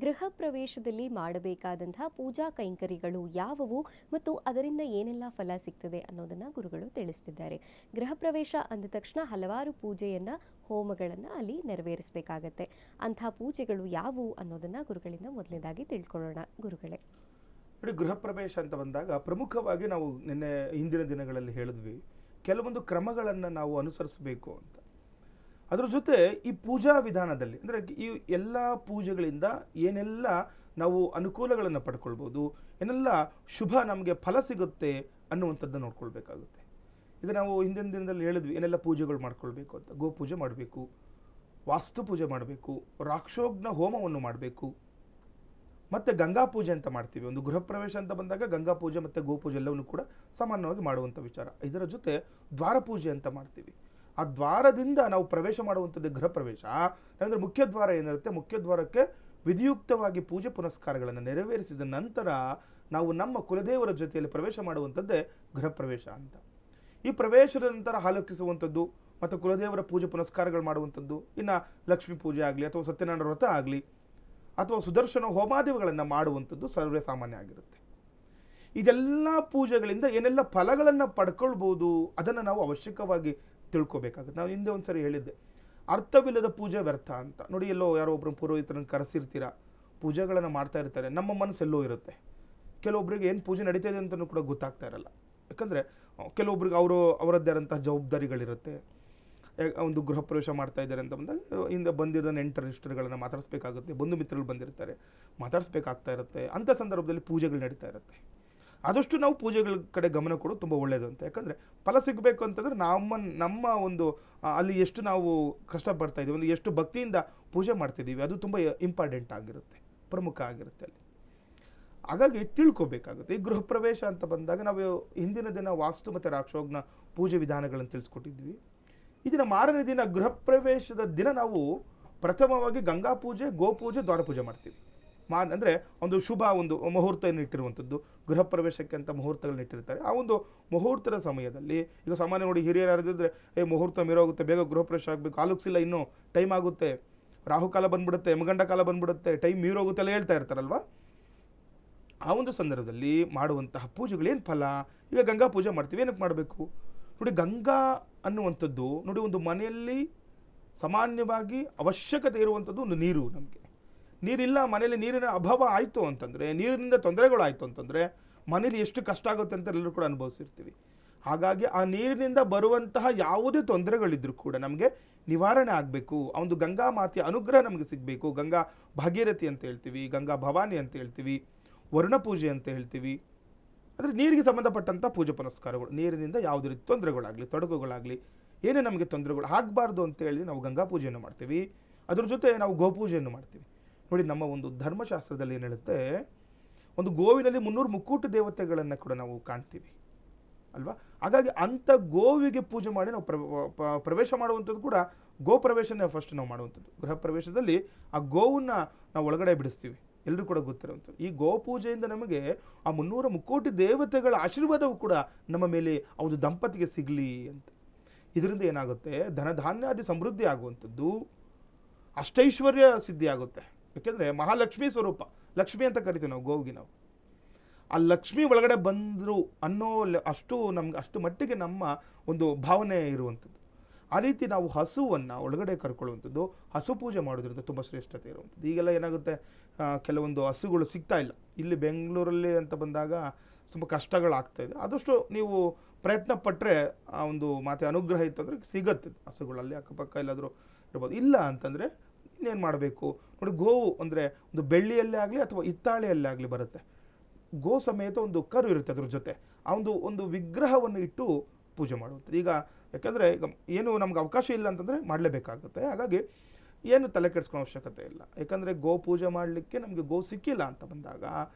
ಗೃಹ ಪ್ರವೇಶದಲ್ಲಿ ಮಾಡಬೇಕಾದಂತಹ ಪೂಜಾ ಕೈಂಕರ್ಯಗಳು ಯಾವುವು ಮತ್ತು ಅದರಿಂದ ಏನೆಲ್ಲ ಫಲ ಸಿಗ್ತದೆ ಅನ್ನೋದನ್ನು ಗುರುಗಳು ತಿಳಿಸ್ತಿದ್ದಾರೆ. ಗೃಹ ಪ್ರವೇಶ ಅಂದ ತಕ್ಷಣ ಹಲವಾರು ಪೂಜೆಯನ್ನು, ಹೋಮಗಳನ್ನು ಅಲ್ಲಿ ನೆರವೇರಿಸಬೇಕಾಗತ್ತೆ. ಅಂಥ ಪೂಜೆಗಳು ಯಾವುವು ಅನ್ನೋದನ್ನು ಗುರುಗಳಿಂದ ಮೊದಲನೇದಾಗಿ ತಿಳ್ಕೊಳ್ಳೋಣ. ಗುರುಗಳೇ,
ನೋಡಿ, ಗೃಹ ಪ್ರವೇಶ ಅಂತ ಬಂದಾಗ ಪ್ರಮುಖವಾಗಿ ನಾವು ಹಿಂದಿನ ದಿನಗಳಲ್ಲಿ ಹೇಳಿದ್ವಿ, ಕೆಲವೊಂದು ಕ್ರಮಗಳನ್ನು ನಾವು ಅನುಸರಿಸಬೇಕು ಅಂತ. ಅದರ ಜೊತೆ ಈ ಪೂಜಾ ವಿಧಾನದಲ್ಲಿ ಅಂದರೆ ಈ ಎಲ್ಲ ಪೂಜೆಗಳಿಂದ ಏನೆಲ್ಲ ನಾವು ಅನುಕೂಲಗಳನ್ನು ಪಡ್ಕೊಳ್ಬೋದು, ಏನೆಲ್ಲ ಶುಭ ನಮಗೆ ಫಲ ಸಿಗುತ್ತೆ ಅನ್ನುವಂಥದ್ದನ್ನು ನೋಡ್ಕೊಳ್ಬೇಕಾಗುತ್ತೆ. ಈಗ ನಾವು ಹಿಂದಿನ ದಿನದಲ್ಲಿ ಹೇಳಿದ್ವಿ ಏನೆಲ್ಲ ಪೂಜೆಗಳು ಮಾಡ್ಕೊಳ್ಬೇಕು ಅಂತ. ಗೋಪೂಜೆ ಮಾಡಬೇಕು, ವಾಸ್ತು ಪೂಜೆ ಮಾಡಬೇಕು, ರಾಕ್ಷೋಗ್ನ ಹೋಮವನ್ನು ಮಾಡಬೇಕು, ಮತ್ತು ಗಂಗಾ ಪೂಜೆ ಅಂತ ಮಾಡ್ತೀವಿ. ಒಂದು ಗೃಹ ಪ್ರವೇಶ ಅಂತ ಬಂದಾಗ ಗಂಗಾ ಪೂಜೆ ಮತ್ತು ಗೋಪೂಜೆ ಎಲ್ಲವನ್ನು ಕೂಡ ಸಾಮಾನ್ಯವಾಗಿ ಮಾಡುವಂಥ ವಿಚಾರ. ಇದರ ಜೊತೆ ದ್ವಾರ ಪೂಜೆ ಅಂತ ಮಾಡ್ತೀವಿ. ಆ ದ್ವಾರದಿಂದ ನಾವು ಪ್ರವೇಶ ಮಾಡುವಂಥದ್ದು ಗೃಹ ಪ್ರವೇಶ. ಅಂದರೆ ಮುಖ್ಯ ದ್ವಾರ ಏನಿರುತ್ತೆ, ಮುಖ್ಯ ದ್ವಾರಕ್ಕೆ ವಿಧಿಯುಕ್ತವಾಗಿ ಪೂಜೆ ಪುನಸ್ಕಾರಗಳನ್ನು ನೆರವೇರಿಸಿದ ನಂತರ ನಾವು ನಮ್ಮ ಕುಲದೇವರ ಜೊತೆಯಲ್ಲಿ ಪ್ರವೇಶ ಮಾಡುವಂಥದ್ದೇ ಗೃಹ ಪ್ರವೇಶ ಅಂತ. ಈ ಪ್ರವೇಶದ ನಂತರ ಹಾಲಕ್ಕಿಸುವಂಥದ್ದು ಮತ್ತು ಕುಲದೇವರ ಪೂಜೆ ಪುನಸ್ಕಾರಗಳು ಮಾಡುವಂಥದ್ದು, ಇನ್ನು ಲಕ್ಷ್ಮೀ ಪೂಜೆ ಆಗಲಿ ಅಥವಾ ಸತ್ಯನಾರಾಯಣ ವ್ರತ ಆಗಲಿ ಅಥವಾ ಸುದರ್ಶನ ಹೋಮಾದಿಗಳನ್ನು ಮಾಡುವಂಥದ್ದು ಸರ್ವೇ ಸಾಮಾನ್ಯ ಆಗಿರುತ್ತೆ. ಇದೆಲ್ಲ ಪೂಜೆಗಳಿಂದ ಏನೆಲ್ಲ ಫಲಗಳನ್ನು ಪಡ್ಕೊಳ್ಬೋದು ಅದನ್ನು ನಾವು ಅವಶ್ಯಕವಾಗಿ ತಿಳ್ಕೊಬೇಕಾಗುತ್ತೆ. ನಾವು ಹಿಂದೆ ಒಂದು ಸರಿ ಹೇಳಿದ್ದೆ, ಅರ್ಥವಿಲ್ಲದ ಪೂಜೆ ವ್ಯರ್ಥ ಅಂತ. ನೋಡಿ, ಎಲ್ಲೋ ಯಾರೋ ಒಬ್ಬರು ಪುರೋಹಿತರನ್ನು ಕರೆಸಿರ್ತೀರ, ಪೂಜೆಗಳನ್ನು ಮಾಡ್ತಾ ಇರ್ತಾರೆ, ನಮ್ಮ ಮನಸ್ಸೆಲ್ಲೋ ಇರುತ್ತೆ. ಕೆಲವೊಬ್ಬರಿಗೆ ಏನು ಪೂಜೆ ನಡೀತಾ ಇದೆ ಅಂತಲೂ ಕೂಡ ಗೊತ್ತಾಗ್ತಾ ಇರಲ್ಲ. ಯಾಕಂದರೆ ಕೆಲವೊಬ್ರಿಗೆ ಅವರದ್ದೇ ಆದಂತಹ ಜವಾಬ್ದಾರಿಗಳಿರುತ್ತೆ. ಒಂದು ಗೃಹ ಪ್ರವೇಶ ಮಾಡ್ತಾ ಇದ್ದಾರೆ ಅಂತ ಬಂದಾಗ ಹಿಂದೆ ಬಂದಿರೋ ನೆಂಟರಿಷ್ಟರುಗಳನ್ನು ಮಾತಾಡಿಸ್ಬೇಕಾಗುತ್ತೆ, ಬಂಧು ಮಿತ್ರರು ಬಂದಿರ್ತಾರೆ, ಮಾತಾಡಿಸ್ಬೇಕಾಗ್ತಾ ಇರುತ್ತೆ. ಅಂಥ ಸಂದರ್ಭದಲ್ಲಿ ಪೂಜೆಗಳು ನಡೀತಾ ಇರುತ್ತೆ. ಆದಷ್ಟು ನಾವು ಪೂಜೆಗಳ ಕಡೆ ಗಮನ ಕೊಡೋದು ತುಂಬ ಒಳ್ಳೆಯದು ಅಂತ. ಯಾಕಂದರೆ ಫಲ ಸಿಗಬೇಕು ಅಂತಂದರೆ ನಮ್ಮ ಒಂದು ಅಲ್ಲಿ ಎಷ್ಟು ನಾವು ಕಷ್ಟಪಡ್ತಾ ಇದ್ದೀವಿ, ಒಂದು ಎಷ್ಟು ಭಕ್ತಿಯಿಂದ ಪೂಜೆ ಮಾಡ್ತಿದ್ದೀವಿ, ಅದು ತುಂಬ ಇಂಪಾರ್ಟೆಂಟ್ ಆಗಿರುತ್ತೆ, ಪ್ರಮುಖ ಆಗಿರುತ್ತೆ ಅಲ್ಲಿ. ಹಾಗಾಗಿ ತಿಳ್ಕೊಬೇಕಾಗುತ್ತೆ. ಈ ಗೃಹ ಪ್ರವೇಶ ಅಂತ ಬಂದಾಗ ನಾವು ಹಿಂದಿನ ದಿನ ವಾಸ್ತು ಮತ್ತು ರಾಕ್ಷೋಗ್ನ ಪೂಜೆ ವಿಧಾನಗಳನ್ನು ತಿಳಿಸ್ಕೊಟ್ಟಿದ್ವಿ. ಇದನ್ನು ಮಾರನೇ ದಿನ ಗೃಹ ಪ್ರವೇಶದ ದಿನ ನಾವು ಪ್ರಥಮವಾಗಿ ಗಂಗಾ ಪೂಜೆ, ಗೋಪೂಜೆ, ದ್ವಾರ ಪೂಜೆ ಮಾಡ್ತೀವಿ. ಅಂದರೆ ಒಂದು ಶುಭ ಒಂದು ಮುಹೂರ್ತವನ್ನು ಇಟ್ಟಿರುವಂಥದ್ದು, ಗೃಹ ಪ್ರವೇಶಕ್ಕೆ ಅಂತ ಮುಹೂರ್ತಗಳನ್ನ ಇಟ್ಟಿರ್ತಾರೆ. ಆ ಒಂದು ಮುಹೂರ್ತದ ಸಮಯದಲ್ಲಿ ಈಗ ಸಾಮಾನ್ಯ ನೋಡಿ, ಹಿರಿಯರು ಯಾರಿದ್ರೆ ಮುಹೂರ್ತ ಮೀರೋಗುತ್ತೆ, ಬೇಗ ಗೃಹ ಪ್ರವೇಶ ಆಗಬೇಕು, ಆಲೋಚಿಸಿಲ್ಲ, ಇನ್ನೂ ಟೈಮ್ ಆಗುತ್ತೆ, ರಾಹುಕಾಲ ಬಂದ್ಬಿಡುತ್ತೆ, ಯಮಗಂಡ ಕಾಲ ಬಂದ್ಬಿಡುತ್ತೆ, ಟೈಮ್ ಮೀರೋಗುತ್ತೆ ಎಲ್ಲ ಹೇಳ್ತಾ ಇರ್ತಾರಲ್ವ. ಆ ಒಂದು ಸಂದರ್ಭದಲ್ಲಿ ಮಾಡುವಂತಹ ಪೂಜೆಗಳೇನು ಫಲ? ಈಗ ಗಂಗಾ ಪೂಜೆ ಮಾಡ್ತೀವಿ, ಏನಕ್ಕೆ ಮಾಡಬೇಕು ನೋಡಿ? ಗಂಗಾ ಅನ್ನುವಂಥದ್ದು ನೋಡಿ, ಒಂದು ಮನೆಯಲ್ಲಿ ಸಾಮಾನ್ಯವಾಗಿ ಅವಶ್ಯಕತೆ ಇರುವಂಥದ್ದು ಒಂದು ನೀರು. ನಮಗೆ ನೀರಿಲ್ಲ, ಮನೆಯಲ್ಲಿ ನೀರಿನ ಅಭಾವ ಆಯಿತು ಅಂತಂದರೆ, ನೀರಿನಿಂದ ತೊಂದರೆಗಳು ಆಯಿತು ಅಂತಂದರೆ ಮನೇಲಿ ಎಷ್ಟು ಕಷ್ಟ ಆಗುತ್ತೆ ಅಂತ ಎಲ್ಲರೂ ಕೂಡ ಅನುಭವಿಸಿರ್ತೀವಿ. ಹಾಗಾಗಿ ಆ ನೀರಿನಿಂದ ಬರುವಂತಹ ಯಾವುದೇ ತೊಂದರೆಗಳಿದ್ರೂ ಕೂಡ ನಮಗೆ ನಿವಾರಣೆ ಆಗಬೇಕು. ಆ ಒಂದು ಗಂಗಾ ಮಾತೆಯ ಅನುಗ್ರಹ ನಮಗೆ ಸಿಗಬೇಕು. ಗಂಗಾ ಭಾಗೀರಥಿ ಅಂತ ಹೇಳ್ತೀವಿ, ಗಂಗಾ ಭವಾನಿ ಅಂತ ಹೇಳ್ತೀವಿ, ವರ್ಣ ಪೂಜೆ ಅಂತ ಹೇಳ್ತೀವಿ. ಅಂದರೆ ನೀರಿಗೆ ಸಂಬಂಧಪಟ್ಟಂಥ ಪೂಜೆ ಪುನಸ್ಕಾರಗಳು, ನೀರಿನಿಂದ ಯಾವುದೇ ರೀತಿ ತೊಂದರೆಗಳಾಗಲಿ ತೊಡಕುಗಳಾಗಲಿ ಏನೇ ನಮಗೆ ತೊಂದರೆಗಳು ಆಗಬಾರ್ದು ಅಂತೇಳಿ ನಾವು ಗಂಗಾ ಪೂಜೆಯನ್ನು ಮಾಡ್ತೀವಿ. ಅದ್ರ ಜೊತೆ ನಾವು ಗೋಪೂಜೆಯನ್ನು ಮಾಡ್ತೀವಿ. ನೋಡಿ, ನಮ್ಮ ಒಂದು ಧರ್ಮಶಾಸ್ತ್ರದಲ್ಲಿ ಏನು ಹೇಳುತ್ತೆ, ಒಂದು ಗೋವಿನಲ್ಲಿ 300 ಮುಕ್ಕೂಟ ದೇವತೆಗಳನ್ನು ಕೂಡ ನಾವು ಕಾಣ್ತೀವಿ ಅಲ್ವಾ. ಹಾಗಾಗಿ ಅಂಥ ಗೋವಿಗೆ ಪೂಜೆ ಮಾಡಿ ನಾವು ಪ್ರವೇಶ ಮಾಡುವಂಥದ್ದು ಕೂಡ ಗೋ ಪ್ರವೇಶನೇ ಫಸ್ಟ್ ನಾವು ಮಾಡುವಂಥದ್ದು. ಗೃಹ ಪ್ರವೇಶದಲ್ಲಿ ಆ ಗೋವನ್ನು ನಾವು ಒಳಗಡೆ ಬಿಡಿಸ್ತೀವಿ, ಎಲ್ಲರೂ ಕೂಡ ಗೊತ್ತಿರುವಂಥದ್ದು. ಈ ಗೋಪೂಜೆಯಿಂದ ನಮಗೆ ಆ 300 ಮುಕ್ಕೋಟಿ ದೇವತೆಗಳ ಆಶೀರ್ವಾದವು ಕೂಡ ನಮ್ಮ ಮೇಲೆ ಆ ಒಂದು ದಂಪತಿಗೆ ಸಿಗಲಿ ಅಂತ. ಇದರಿಂದ ಏನಾಗುತ್ತೆ, ಧನಧಾನ್ಯಾದಿ ಸಮೃದ್ಧಿ ಆಗುವಂಥದ್ದು, ಅಷ್ಟೈಶ್ವರ್ಯ ಸಿದ್ಧಿ ಆಗುತ್ತೆ. ಯಾಕೆಂದರೆ ಮಹಾಲಕ್ಷ್ಮಿ ಸ್ವರೂಪ, ಲಕ್ಷ್ಮಿ ಅಂತ ಕರಿತೀವಿ ನಾವು ಗೋವಿಗೆ. ನಾವು ಆ ಲಕ್ಷ್ಮಿ ಒಳಗಡೆ ಬಂದರು ಅನ್ನೋ ಅಷ್ಟು ಮಟ್ಟಿಗೆ ನಮ್ಮ ಒಂದು ಭಾವನೆ ಇರುವಂಥದ್ದು. ಆ ರೀತಿ ನಾವು ಹಸುವನ್ನು ಒಳಗಡೆ ಕರ್ಕೊಳ್ಳುವಂಥದ್ದು, ಹಸು ಪೂಜೆ ಮಾಡೋದ್ರಿಂದ ತುಂಬ ಶ್ರೇಷ್ಠತೆ ಇರುವಂಥದ್ದು. ಈಗೆಲ್ಲ ಏನಾಗುತ್ತೆ, ಕೆಲವೊಂದು ಹಸುಗಳು ಸಿಗ್ತಾ ಇಲ್ಲ. ಇಲ್ಲಿ ಬೆಂಗಳೂರಲ್ಲಿ ಅಂತ ಬಂದಾಗ ತುಂಬ ಕಷ್ಟಗಳಾಗ್ತಾಯಿದೆ. ಆದಷ್ಟು ನೀವು ಪ್ರಯತ್ನ ಪಟ್ಟರೆ ಆ ಒಂದು ಮಾತೆ ಅನುಗ್ರಹ ಇತ್ತು ಅಂದರೆ ಸಿಗುತ್ತೆ ಹಸುಗಳಲ್ಲಿ ಅಕ್ಕಪಕ್ಕ ಎಲ್ಲಾದರೂ ಇರ್ಬೋದು. ಇಲ್ಲ ಅಂತಂದರೆ ಇನ್ನೇನು ಮಾಡಬೇಕು ನೋಡಿ, ಗೋವು ಅಂದರೆ ಒಂದು ಬೆಳ್ಳಿಯಲ್ಲೇ ಆಗಲಿ ಅಥವಾ ಹಿತ್ತಾಳೆಯಲ್ಲೇ ಆಗಲಿ ಬರುತ್ತೆ. ಗೋ ಸಮೇತ ಒಂದು ಕರು ಇರುತ್ತೆ ಅದ್ರ ಜೊತೆ, ಆ ಒಂದು ವಿಗ್ರಹವನ್ನು ಇಟ್ಟು ಪೂಜೆ ಮಾಡುವಂಥದ್ದು. ಈಗ ಯಾಕಂದರೆ ಈಗ ಏನು ನಮ್ಗೆ ಅವಕಾಶ ಇಲ್ಲ ಅಂತಂದರೆ ಮಾಡಲೇಬೇಕಾಗುತ್ತೆ. ಹಾಗಾಗಿ ಏನು ತಲೆ ಕೆಡಿಸ್ಕೊಳ್ಳೋ ಅವಶ್ಯಕತೆ ಇಲ್ಲ. ಯಾಕಂದರೆ ಗೋ ಪೂಜೆ ಮಾಡಲಿಕ್ಕೆ ನಮಗೆ ಗೋ ಸಿಕ್ಕಿಲ್ಲ ಅಂತ ಬಂದಾಗ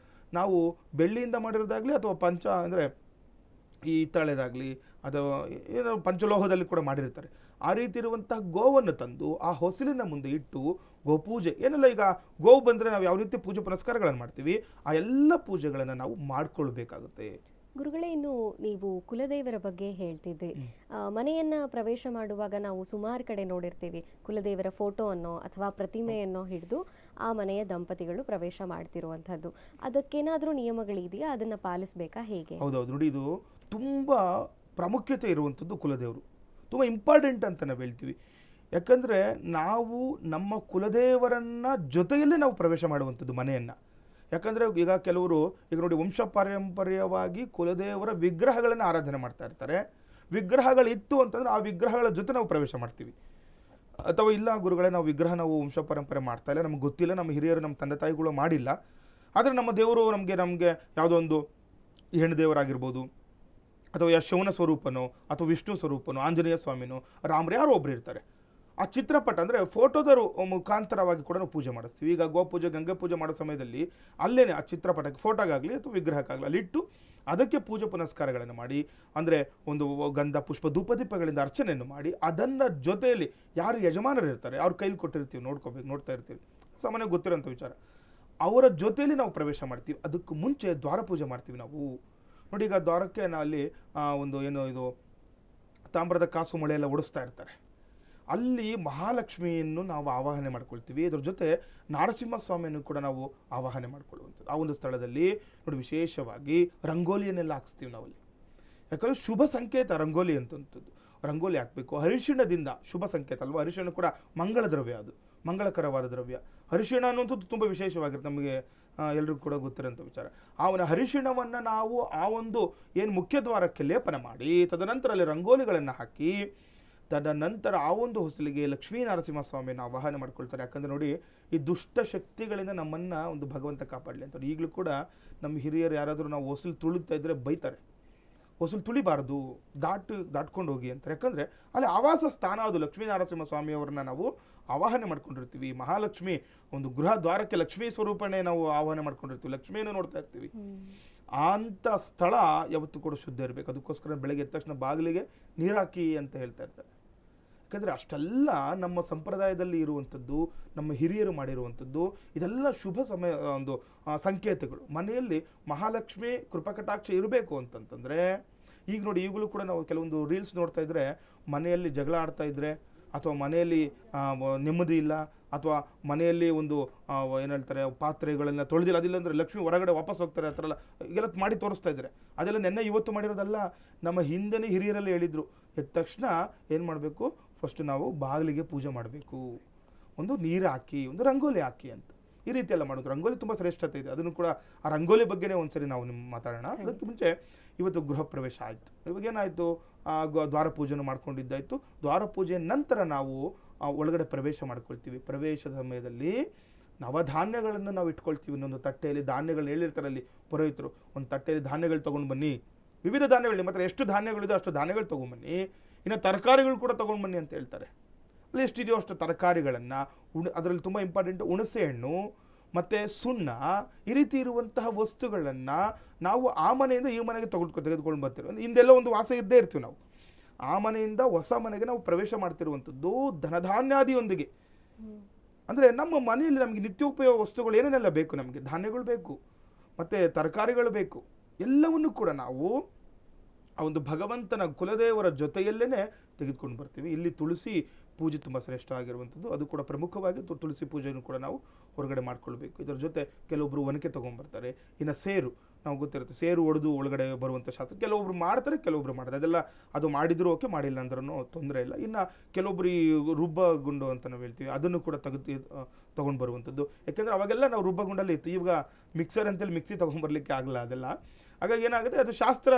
ನಾವು ಬೆಳ್ಳಿಯಿಂದ ಮಾಡಿರೋದಾಗಲಿ ಅಥವಾ ಅಂದರೆ ಈ ಹಿತ್ತಾಳೆದಾಗಲಿ ಅಥವಾ ಏನೋ ಪಂಚಲೋಹದಲ್ಲಿ ಕೂಡ ಮಾಡಿರ್ತಾರೆ, ಆ ರೀತಿ ಇರುವಂತಹ ಗೋವನ್ನು ತಂದು ಆ ಹೊಸಲಿನ ಮುಂದೆ ಇಟ್ಟು ಗೋಪೂಜೆ ಏನೆಲ್ಲ, ಈಗ ಗೋವು ಬಂದರೆ ನಾವು ಯಾವ ರೀತಿ ಪೂಜೆ ಪುನಸ್ಕಾರಗಳನ್ನು ಮಾಡ್ತೀವಿ ಆ ಎಲ್ಲ ಪೂಜೆಗಳನ್ನು ನಾವು ಮಾಡ್ಕೊಳ್ಬೇಕಾಗುತ್ತೆ.
ಗುರುಗಳೇ, ಇನ್ನು ನೀವು ಕುಲದೇವರ ಬಗ್ಗೆ ಹೇಳ್ತಿದ್ರಿ. ಮನೆಯನ್ನ ಪ್ರವೇಶ ಮಾಡುವಾಗ ನಾವು ಸುಮಾರು ಕಡೆ ನೋಡಿರ್ತೀವಿ, ಕುಲದೇವರ ಫೋಟೋವನ್ನು ಅಥವಾ ಪ್ರತಿಮೆಯನ್ನು ಹಿಡಿದು ಆ ಮನೆಯ ದಂಪತಿಗಳು ಪ್ರವೇಶ ಮಾಡ್ತಿರುವಂಥದ್ದು. ಅದಕ್ಕೇನಾದರೂ ನಿಯಮಗಳಿದೆಯಾ? ಅದನ್ನು ಪಾಲಿಸಬೇಕಾ, ಹೇಗೆ?
ಹೌದೌದು ನೋಡಿ, ಇದು ತುಂಬ ಪ್ರಾಮುಖ್ಯತೆ ಇರುವಂಥದ್ದು ಕುಲದೇವರು, ತುಂಬ ಇಂಪಾರ್ಟೆಂಟ್ ಅಂತ ನಾವು ಹೇಳ್ತೀವಿ. ಯಾಕಂದರೆ ನಾವು ನಮ್ಮ ಕುಲದೇವರನ್ನ ಜೊತೆಯಲ್ಲೇ ನಾವು ಪ್ರವೇಶ ಮಾಡುವಂಥದ್ದು ಮನೆಯನ್ನು. ಯಾಕಂದರೆ ಈಗ ಕೆಲವರು ಈಗ ನೋಡಿ, ವಂಶ ಪಾರಂಪರ್ಯವಾಗಿ ಕುಲದೇವರ ವಿಗ್ರಹಗಳನ್ನು ಆರಾಧನೆ ಮಾಡ್ತಾ ಇರ್ತಾರೆ. ವಿಗ್ರಹಗಳಿತ್ತು ಅಂತಂದರೆ ಆ ವಿಗ್ರಹಗಳ ಜೊತೆ ನಾವು ಪ್ರವೇಶ ಮಾಡ್ತೀವಿ. ಅಥವಾ ಇಲ್ಲ ಗುರುಗಳೇ, ನಾವು ವಂಶ ಪರಂಪರೆ ಮಾಡ್ತಾ ಇಲ್ಲ, ನಮ್ಗೆ ಗೊತ್ತಿಲ್ಲ, ನಮ್ಮ ಹಿರಿಯರು ನಮ್ಮ ತಂದೆ ತಾಯಿಗಳು ಮಾಡಿಲ್ಲ, ಆದರೆ ನಮ್ಮ ದೇವರು ನಮಗೆ ಯಾವುದೋ ಒಂದು ಹೆಣ್ಣು ದೇವರಾಗಿರ್ಬೋದು, ಅಥವಾ ಶಿವನ ಸ್ವರೂಪನೋ ಅಥವಾ ವಿಷ್ಣು ಸ್ವರೂಪನೋ ಆಂಜನೇಯ ಸ್ವಾಮಿನೋ ರಾಮರು ಯಾರೋ ಒಬ್ರು ಇರ್ತಾರೆ. ಆ ಚಿತ್ರಪಟ ಅಂದರೆ ಫೋಟೋದ ಮುಖಾಂತರವಾಗಿ ಕೂಡ ನಾವು ಪೂಜೆ ಮಾಡಿಸ್ತೀವಿ. ಈಗ ಗೋಪೂಜೆ ಗಂಗೆ ಪೂಜೆ ಮಾಡೋ ಸಮಯದಲ್ಲಿ ಅಲ್ಲೇನೆ ಆ ಚಿತ್ರಪಟಕ್ಕೆ ಫೋಟೋಗಾಗಲಿ ಅಥವಾ ವಿಗ್ರಹಕ್ಕಾಗಲಿ ಅಲ್ಲಿಟ್ಟು ಅದಕ್ಕೆ ಪೂಜೆ ಪುನಸ್ಕಾರಗಳನ್ನು ಮಾಡಿ, ಅಂದರೆ ಒಂದು ಗಂಧ ಪುಷ್ಪ ಧೂಪದೀಪಗಳಿಂದ ಅರ್ಚನೆಯನ್ನು ಮಾಡಿ ಅದನ್ನು ಜೊತೆಯಲ್ಲಿ ಯಾರು ಯಜಮಾನರು ಇರ್ತಾರೆ ಅವ್ರ ಕೈಲಿ ಕೊಟ್ಟಿರ್ತೀವಿ, ನೋಡ್ತಾ ಇರ್ತೀವಿ, ಸಾಮಾನ್ಯ ಗೊತ್ತಿರೋಂಥ ವಿಚಾರ. ಅವರ ಜೊತೆಯಲ್ಲಿ ನಾವು ಪ್ರವೇಶ ಮಾಡ್ತೀವಿ. ಅದಕ್ಕೂ ಮುಂಚೆ ದ್ವಾರ ಪೂಜೆ ಮಾಡ್ತೀವಿ ನಾವು. ನೋಡಿ, ಈಗ ದ್ವಾರಕ್ಕೆ ಅಲ್ಲಿ ಒಂದು ಏನು ಇದು ತಾಮ್ರದ ಕಾಸು ಮೊಳೆ ಎಲ್ಲ ಓಡಿಸ್ತಾ ಇರ್ತಾರೆ. ಅಲ್ಲಿ ಮಹಾಲಕ್ಷ್ಮಿಯನ್ನು ನಾವು ಆವಾಹನೆ ಮಾಡ್ಕೊಳ್ತೀವಿ. ಇದ್ರ ಜೊತೆ ನರಸಿಂಹಸ್ವಾಮಿಯನ್ನು ಕೂಡ ನಾವು ಆವಾಹನೆ ಮಾಡ್ಕೊಳ್ಳುವಂಥದ್ದು. ಆ ಒಂದು ಸ್ಥಳದಲ್ಲಿ ನೋಡಿ ವಿಶೇಷವಾಗಿ ರಂಗೋಲಿಯನ್ನೆಲ್ಲ ಹಾಕಿಸ್ತೀವಿ ನಾವಲ್ಲಿ. ಯಾಕಂದರೆ ಶುಭ ಸಂಕೇತ ರಂಗೋಲಿ ಅಂತಂಥದ್ದು. ರಂಗೋಲಿ ಹಾಕಬೇಕು. ಅರಿಶಿಣದಿಂದ ಶುಭ ಸಂಕೇತ ಅಲ್ವಾ. ಅರಿಶಿಣ ಕೂಡ ಮಂಗಳ ದ್ರವ್ಯ, ಅದು ಮಂಗಳಕರವಾದ ದ್ರವ್ಯ. ಅರಿಶಿಣ ಅನ್ನುವಂಥದ್ದು ತುಂಬ ವಿಶೇಷವಾಗಿರುತ್ತೆ, ನಮಗೆ ಎಲ್ರಿಗೂ ಕೂಡ ಗೊತ್ತಿರೋಂಥ ವಿಚಾರ. ಅವನ ಹರಿಶಿಣವನ್ನು ನಾವು ಆ ಒಂದು ಏನು ಮುಖ್ಯ ದ್ವಾರಕ್ಕೆ ಲೇಪನ ಮಾಡಿ ತದನಂತರ ಅಲ್ಲಿ ರಂಗೋಲಿಗಳನ್ನು ಹಾಕಿ ತದನಂತರ ಆ ಒಂದು ಹೊಸಲಿಗೆ ಲಕ್ಷ್ಮೀ ನರಸಿಂಹಸ್ವಾಮಿಯನ್ನು ಆವಾಹನೆ ಮಾಡ್ಕೊಳ್ತಾರೆ. ಯಾಕಂದರೆ ನೋಡಿ, ಈ ದುಷ್ಟ ಶಕ್ತಿಗಳಿಂದ ನಮ್ಮನ್ನು ಒಂದು ಭಗವಂತ ಕಾಪಾಡಲಿ ಅಂತ. ಈಗಲೂ ಕೂಡ ನಮ್ಮ ಹಿರಿಯರು ಯಾರಾದರೂ ನಾವು ಹೊಸಲು ತುಳಿತಾ ಇದ್ದರೆ ಬೈತಾರೆ, ಹೊಸಲು ತುಳಿಬಾರ್ದು, ದಾಟ್ಕೊಂಡು ಹೋಗಿ ಅಂತಾರೆ. ಯಾಕಂದರೆ ಅಲ್ಲಿ ಆವಾಸ ಸ್ಥಾನ ಅದು. ಲಕ್ಷ್ಮೀ ನರಸಿಂಹಸ್ವಾಮಿಯವರನ್ನ ನಾವು ಆವಾಹನೆ ಮಾಡ್ಕೊಂಡಿರ್ತೀವಿ. ಮಹಾಲಕ್ಷ್ಮಿ ಒಂದು ಗೃಹ ದ್ವಾರಕ್ಕೆ ಲಕ್ಷ್ಮೀ ಸ್ವರೂಪನೇ ನಾವು ಆವಾಹನೆ ಮಾಡ್ಕೊಂಡಿರ್ತೀವಿ, ಲಕ್ಷ್ಮಿಯನ್ನು ನೋಡ್ತಾ ಇರ್ತೀವಿ. ಅಂಥ ಸ್ಥಳ ಯಾವತ್ತೂ ಕೂಡ ಶುದ್ಧ ಇರಬೇಕು. ಅದಕ್ಕೋಸ್ಕರ ಬೆಳಗ್ಗೆ ಎದ್ದ ತಕ್ಷಣ ಬಾಗಿಲಿಗೆ ನೀರಾಕಿ ಅಂತ ಹೇಳ್ತಾ ಇರ್ತಾರೆ. ಯಾಕಂದರೆ ಅಷ್ಟೆಲ್ಲ ನಮ್ಮ ಸಂಪ್ರದಾಯದಲ್ಲಿ ಇರುವಂಥದ್ದು, ನಮ್ಮ ಹಿರಿಯರು ಮಾಡಿರುವಂಥದ್ದು, ಇದೆಲ್ಲ ಶುಭ ಸಮಯ ಒಂದು ಸಂಕೇತಗಳು. ಮನೆಯಲ್ಲಿ ಮಹಾಲಕ್ಷ್ಮಿ ಕೃಪಕಟಾಕ್ಷ ಇರಬೇಕು ಅಂತಂತಂದರೆ, ಈಗ ನೋಡಿ ಈಗಲೂ ಕೂಡ ನಾವು ಕೆಲವೊಂದು ರೀಲ್ಸ್ ನೋಡ್ತಾ ಇದ್ದರೆ ಮನೆಯಲ್ಲಿ ಜಗಳ ಆಡ್ತಾ ಇದ್ದರೆ ಅಥವಾ ಮನೆಯಲ್ಲಿ ನೆಮ್ಮದಿ ಇಲ್ಲ ಅಥವಾ ಮನೆಯಲ್ಲಿ ಒಂದು ಏನು ಹೇಳ್ತಾರೆ ಪಾತ್ರೆಗಳನ್ನ ತೊಳೆದಿಲ್ಲ, ಅದಿಲ್ಲ ಅಂದರೆ ಲಕ್ಷ್ಮಿ ಹೊರಗಡೆ ವಾಪಸ್ ಹೋಗ್ತಾರೆ, ಆ ಥರ ಎಲ್ಲ ಈಗೆಲ್ಲ ಮಾಡಿ ತೋರಿಸ್ತಾ ಇದ್ದಾರೆ. ಅದೆಲ್ಲ ನೆನ್ನೆ ಇವತ್ತು ಮಾಡಿರೋದಲ್ಲ, ನಮ್ಮ ಹಿಂದೆನೇ ಹಿರಿಯರಲ್ಲಿ ಹೇಳಿದರು. ಎದ್ದ ತಕ್ಷಣ ಏನು ಮಾಡಬೇಕು, ಫಸ್ಟ್ ನಾವು ಬಾಗಿಲಿಗೆ ಪೂಜೆ ಮಾಡಬೇಕು, ಒಂದು ನೀರು ಹಾಕಿ ಒಂದು ರಂಗೋಲಿ ಹಾಕಿ ಅಂತ ಈ ರೀತಿ ಎಲ್ಲ ಮಾಡೋದು. ರಂಗೋಲಿ ತುಂಬ ಶ್ರೇಷ್ಠತೆ ಇದೆ. ಅದನ್ನು ಕೂಡ ಆ ರಂಗೋಲಿ ಬಗ್ಗೆನೇ ಒಂದ್ಸರಿ ನಾವು ಮಾತಾಡೋಣ. ಅದಕ್ಕೆ ಮುಂಚೆ ಇವತ್ತು ಗೃಹ ಪ್ರವೇಶ ಆಯಿತು. ಇವಾಗ ಏನಾಯಿತು, ದ್ವಾರ ಪೂಜೆನೂ ಮಾಡ್ಕೊಂಡಿದ್ದಾಯಿತು. ದ್ವಾರ ಪೂಜೆ ನಂತರ ನಾವು ಒಳಗಡೆ ಪ್ರವೇಶ ಮಾಡ್ಕೊಳ್ತೀವಿ. ಪ್ರವೇಶದ ಸಮಯದಲ್ಲಿ ನವಧಾನ್ಯಗಳನ್ನು ನಾವು ಇಟ್ಕೊಳ್ತೀವಿ. ಇನ್ನೊಂದು ತಟ್ಟೆಯಲ್ಲಿ ಧಾನ್ಯಗಳು ಹೇಳಿರ್ತಾರೆ ಅಲ್ಲಿ ಪುರೋಹಿತರು, ಒಂದು ತಟ್ಟೆಯಲ್ಲಿ ಧಾನ್ಯಗಳು ತೊಗೊಂಡು ಬನ್ನಿ, ವಿವಿಧ ಧಾನ್ಯಗಳು, ನಿಮ್ಮ ಹತ್ರ ಎಷ್ಟು ಧಾನ್ಯಗಳಿದೆ ಅಷ್ಟು ಧಾನ್ಯಗಳು ತೊಗೊಂಡ್ಬನ್ನಿ, ಇನ್ನು ತರಕಾರಿಗಳು ಕೂಡ ತೊಗೊಂಡು ಬನ್ನಿ ಅಂತ ಹೇಳ್ತಾರೆ. ಅಲ್ಲಿ ಎಷ್ಟಿದೆಯೋ ಅಷ್ಟು ತರಕಾರಿಗಳನ್ನು, ಅದರಲ್ಲಿ ತುಂಬ ಇಂಪಾರ್ಟೆಂಟ್ ಹುಣಸೆ ಹಣ್ಣು ಮತ್ತು ಸುಣ್ಣ, ಈ ರೀತಿ ಇರುವಂತಹ ವಸ್ತುಗಳನ್ನು ನಾವು ಆ ಮನೆಯಿಂದ ಈ ಮನೆಗೆ ತೆಗೆದುಕೊಂಡು ಬರ್ತೀವಿ. ಹಿಂದೆಲ್ಲ ಒಂದು ವಾಸ ಇದ್ದೇ ಇರ್ತೀವಿ ನಾವು. ಆ ಮನೆಯಿಂದ ಹೊಸ ಮನೆಗೆ ನಾವು ಪ್ರವೇಶ ಮಾಡ್ತಿರುವಂಥದ್ದು ಧನಧಾನ್ಯಾದಿಯೊಂದಿಗೆ. ಅಂದರೆ ನಮ್ಮ ಮನೆಯಲ್ಲಿ ನಮಗೆ ನಿತ್ಯೋಪಯೋಗ ವಸ್ತುಗಳು ಏನೇನೆಲ್ಲ ಬೇಕು, ನಮಗೆ ಧಾನ್ಯಗಳು ಬೇಕು ಮತ್ತು ತರಕಾರಿಗಳು ಬೇಕು, ಎಲ್ಲವನ್ನೂ ಕೂಡ ನಾವು ಆ ಒಂದು ಭಗವಂತನ ಕುಲದೇವರ ಜೊತೆಯಲ್ಲೇ ತೆಗೆದುಕೊಂಡು ಬರ್ತೀವಿ. ಇಲ್ಲಿ ತುಳಸಿ ಪೂಜೆ ತುಂಬ ಶ್ರೇಷ್ಠ ಆಗಿರುವಂಥದ್ದು. ಅದು ಕೂಡ ಪ್ರಮುಖವಾಗಿ ತುಳಸಿ ಪೂಜೆಯನ್ನು ಕೂಡ ನಾವು ಹೊರಗಡೆ ಮಾಡ್ಕೊಳ್ಬೇಕು. ಇದರ ಜೊತೆ ಕೆಲವೊಬ್ಬರು ಒನಕೆ ತೊಗೊಂಡ್ಬರ್ತಾರೆ. ಇನ್ನು ಸೇರು ನಾವು ಗೊತ್ತಿರುತ್ತೆ, ಸೇರು ಒಡೆದು ಒಳಗಡೆ ಬರುವಂಥ ಶಾಸ್ತ್ರ ಕೆಲವೊಬ್ರು ಮಾಡ್ತಾರೆ, ಕೆಲವೊಬ್ರು ಮಾಡ್ತಾರೆ. ಅದೆಲ್ಲ ಅದು ಮಾಡಿದರೂ ಓಕೆ, ಮಾಡಿಲ್ಲ ಅಂದ್ರೂ ತೊಂದರೆ ಇಲ್ಲ. ಇನ್ನು ಕೆಲವೊಬ್ರು ಈ ರುಬ್ಬಗುಂಡು ಅಂತ ನಾವು ಹೇಳ್ತೀವಿ, ಅದನ್ನು ಕೂಡ ತೊಗೊಂಡು ಬರುವಂಥದ್ದು. ಯಾಕೆಂದರೆ ಅವಾಗೆಲ್ಲ ನಾವು ರುಬ್ಬಗುಂಡಲ್ಲಿ ಇತ್ತು. ಈಗ ಮಿಕ್ಸರ್ ಅಂತೇಳಿ ಮಿಕ್ಸಿ ತೊಗೊಂಡ್ಬರ್ಲಿಕ್ಕೆ ಆಗಲ್ಲ ಅದೆಲ್ಲ. ಹಾಗಾಗಿ ಏನಾಗುತ್ತೆ, ಅದು ಶಾಸ್ತ್ರ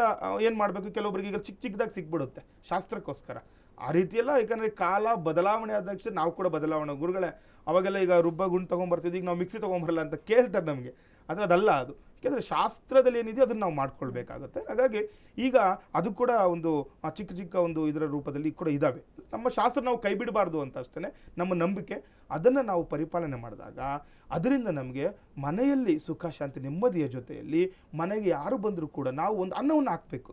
ಏನು ಮಾಡಬೇಕು, ಕೆಲವೊಬ್ರಿಗೆ ಈಗ ಚಿಕ್ಕದಾಗಿ ಸಿಕ್ಬಿಡುತ್ತೆ ಶಾಸ್ತ್ರಕ್ಕೋಸ್ಕರ. ಆ ರೀತಿಯೆಲ್ಲ, ಯಾಕಂದರೆ ಕಾಲ ಬದಲಾವಣೆ ಆದ ತಕ್ಷಣ ನಾವು ಕೂಡ ಬದಲಾವಣೆ. ಗುರುಗಳೇ ಅವಾಗೆಲ್ಲ ಈಗ ರುಬ್ಬಗುಂಡು ತೊಗೊಂಬರ್ತಿದ್ವಿ, ಈಗ ನಾವು ಮಿಕ್ಸಿ ತೊಗೊಂಬರಲ್ಲ ಅಂತ ಕೇಳ್ತಾರೆ ನಮಗೆ. ಆದರೆ ಅದಲ್ಲ ಅದು. ಯಾಕೆಂದರೆ ಶಾಸ್ತ್ರದಲ್ಲಿ ಏನಿದೆಯೋ ಅದನ್ನು ನಾವು ಮಾಡ್ಕೊಳ್ಬೇಕಾಗತ್ತೆ. ಹಾಗಾಗಿ ಈಗ ಅದು ಕೂಡ ಒಂದು ಚಿಕ್ಕ ಚಿಕ್ಕ ಒಂದು ಇದರ ರೂಪದಲ್ಲಿ ಕೂಡ ಇದ್ದಾವೆ. ನಮ್ಮ ಶಾಸ್ತ್ರ ನಾವು ಕೈ ಬಿಡಬಾರ್ದು ಅಂತ ಅಷ್ಟೇ ನಮ್ಮ ನಂಬಿಕೆ. ಅದನ್ನು ನಾವು ಪರಿಪಾಲನೆ ಮಾಡಿದಾಗ ಅದರಿಂದ ನಮಗೆ ಮನೆಯಲ್ಲಿ ಸುಖ ಶಾಂತಿ ನೆಮ್ಮದಿಯ ಜೊತೆಯಲ್ಲಿ ಮನೆಗೆ ಯಾರು ಬಂದರೂ ಕೂಡ ನಾವು ಒಂದು ಅನ್ನವನ್ನು ಹಾಕಬೇಕು.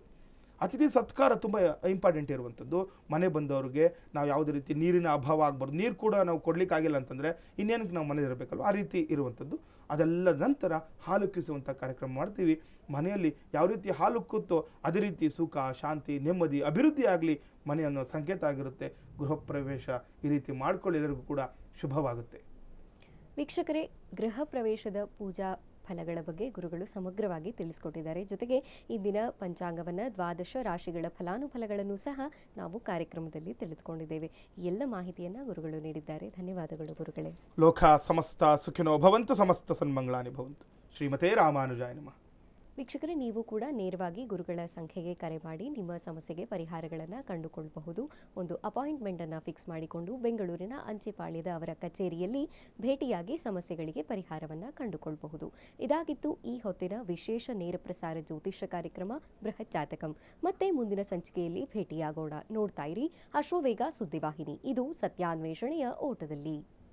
ಅತಿಥಿ ಸತ್ಕಾರ ತುಂಬ ಇಂಪಾರ್ಟೆಂಟ್ ಇರುವಂಥದ್ದು. ಮನೆ ಬಂದವ್ರಿಗೆ ನಾವು ಯಾವುದೇ ರೀತಿ ನೀರಿನ ಅಭಾವ ಆಗಬಾರ್ದು. ನೀರು ಕೂಡ ನಾವು ಕೊಡಲಿಕ್ಕಾಗಿಲ್ಲ ಅಂತಂದರೆ ಇನ್ನೇನಕ್ಕೆ ನಾವು ಮನೆ ಇರಬೇಕಲ್ವ, ಆ ರೀತಿ ಇರುವಂಥದ್ದು. ಅದೆಲ್ಲ ನಂತರ ಹಾಲು ಕಿಸುವಂಥ ಕಾರ್ಯಕ್ರಮ ಮಾಡ್ತೀವಿ. ಮನೆಯಲ್ಲಿ ಯಾವ ರೀತಿ ಹಾಲು ಕೂತೋ ಅದೇ ರೀತಿ ಸುಖ ಶಾಂತಿ ನೆಮ್ಮದಿ ಅಭಿವೃದ್ಧಿ ಆಗಲಿ ಮನೆ ಅನ್ನೋ ಸಂಕೇತ ಆಗಿರುತ್ತೆ. ಗೃಹ ಪ್ರವೇಶ ಈ ರೀತಿ ಮಾಡ್ಕೊಳ್ಳಿ, ಎಲ್ಲರಿಗೂ ಕೂಡ ಶುಭವಾಗುತ್ತೆ.
ವೀಕ್ಷಕರೇ, ಗೃಹ ಪ್ರವೇಶದ ಪೂಜಾ ಫಲಗಳ ಬಗ್ಗೆ ಗುರುಗಳು ಸಮಗ್ರವಾಗಿ ತಿಳಿಸ್ಕೊಟ್ಟಿದ್ದಾರೆ. ಜೊತೆಗೆ ಈ ದಿನ ಪಂಚಾಂಗವನ್ನು 12 ರಾಶಿಗಳ ಫಲಾನುಫಲಗಳನ್ನು ಸಹ ನಾವು ಕಾರ್ಯಕ್ರಮದಲ್ಲಿ ತಿಳಿದುಕೊಂಡಿದ್ದೇವೆ. ಎಲ್ಲ ಮಾಹಿತಿಯನ್ನು ಗುರುಗಳು ನೀಡಿದ್ದಾರೆ. ಧನ್ಯವಾದಗಳು ಗುರುಗಳೇ.
ಲೋಕ ಸಮಸ್ತ ಸುಖಿನೋ ಭವಂತು, ಸಮಸ್ತ ಸನ್ಮಂಗಳಾನಿ ಭವಂತು. ಶ್ರೀಮತೇ ರಾಮಾನುಜಾಯ ನಮಃ.
ವೀಕ್ಷಕರೇ, ನೀವು ಕೂಡ ನೇರವಾಗಿ ಗುರುಗಳ ಸಂಖ್ಯೆಗೆ ಕರೆ ಮಾಡಿ ನಿಮ್ಮ ಸಮಸ್ಯೆಗೆ ಪರಿಹಾರಗಳನ್ನು ಕಂಡುಕೊಳ್ಳಬಹುದು. ಒಂದು ಅಪಾಯಿಂಟ್ಮೆಂಟನ್ನು ಫಿಕ್ಸ್ ಮಾಡಿಕೊಂಡು ಬೆಂಗಳೂರಿನ ಅಂಚೆಪಾಳ್ಯದ ಅವರ ಕಚೇರಿಯಲ್ಲಿ ಭೇಟಿಯಾಗಿ ಸಮಸ್ಯೆಗಳಿಗೆ ಪರಿಹಾರವನ್ನು ಕಂಡುಕೊಳ್ಳಬಹುದು. ಇದಾಗಿತ್ತು ಈ ಹೊತ್ತಿನ ವಿಶೇಷ ನೇರ ಪ್ರಸಾರ ಜ್ಯೋತಿಷ್ಯ ಕಾರ್ಯಕ್ರಮ ಬೃಹತ್ ಜಾತಕಂ. ಮತ್ತೆ ಮುಂದಿನ ಸಂಚಿಕೆಯಲ್ಲಿ ಭೇಟಿಯಾಗೋಣ. ನೋಡ್ತಾ ಇರಿ ಅಶ್ವವೇಗ ಸುದ್ದಿವಾಹಿನಿ. ಇದು ಸತ್ಯಾನ್ವೇಷಣೆಯ ಓಟದಲ್ಲಿ.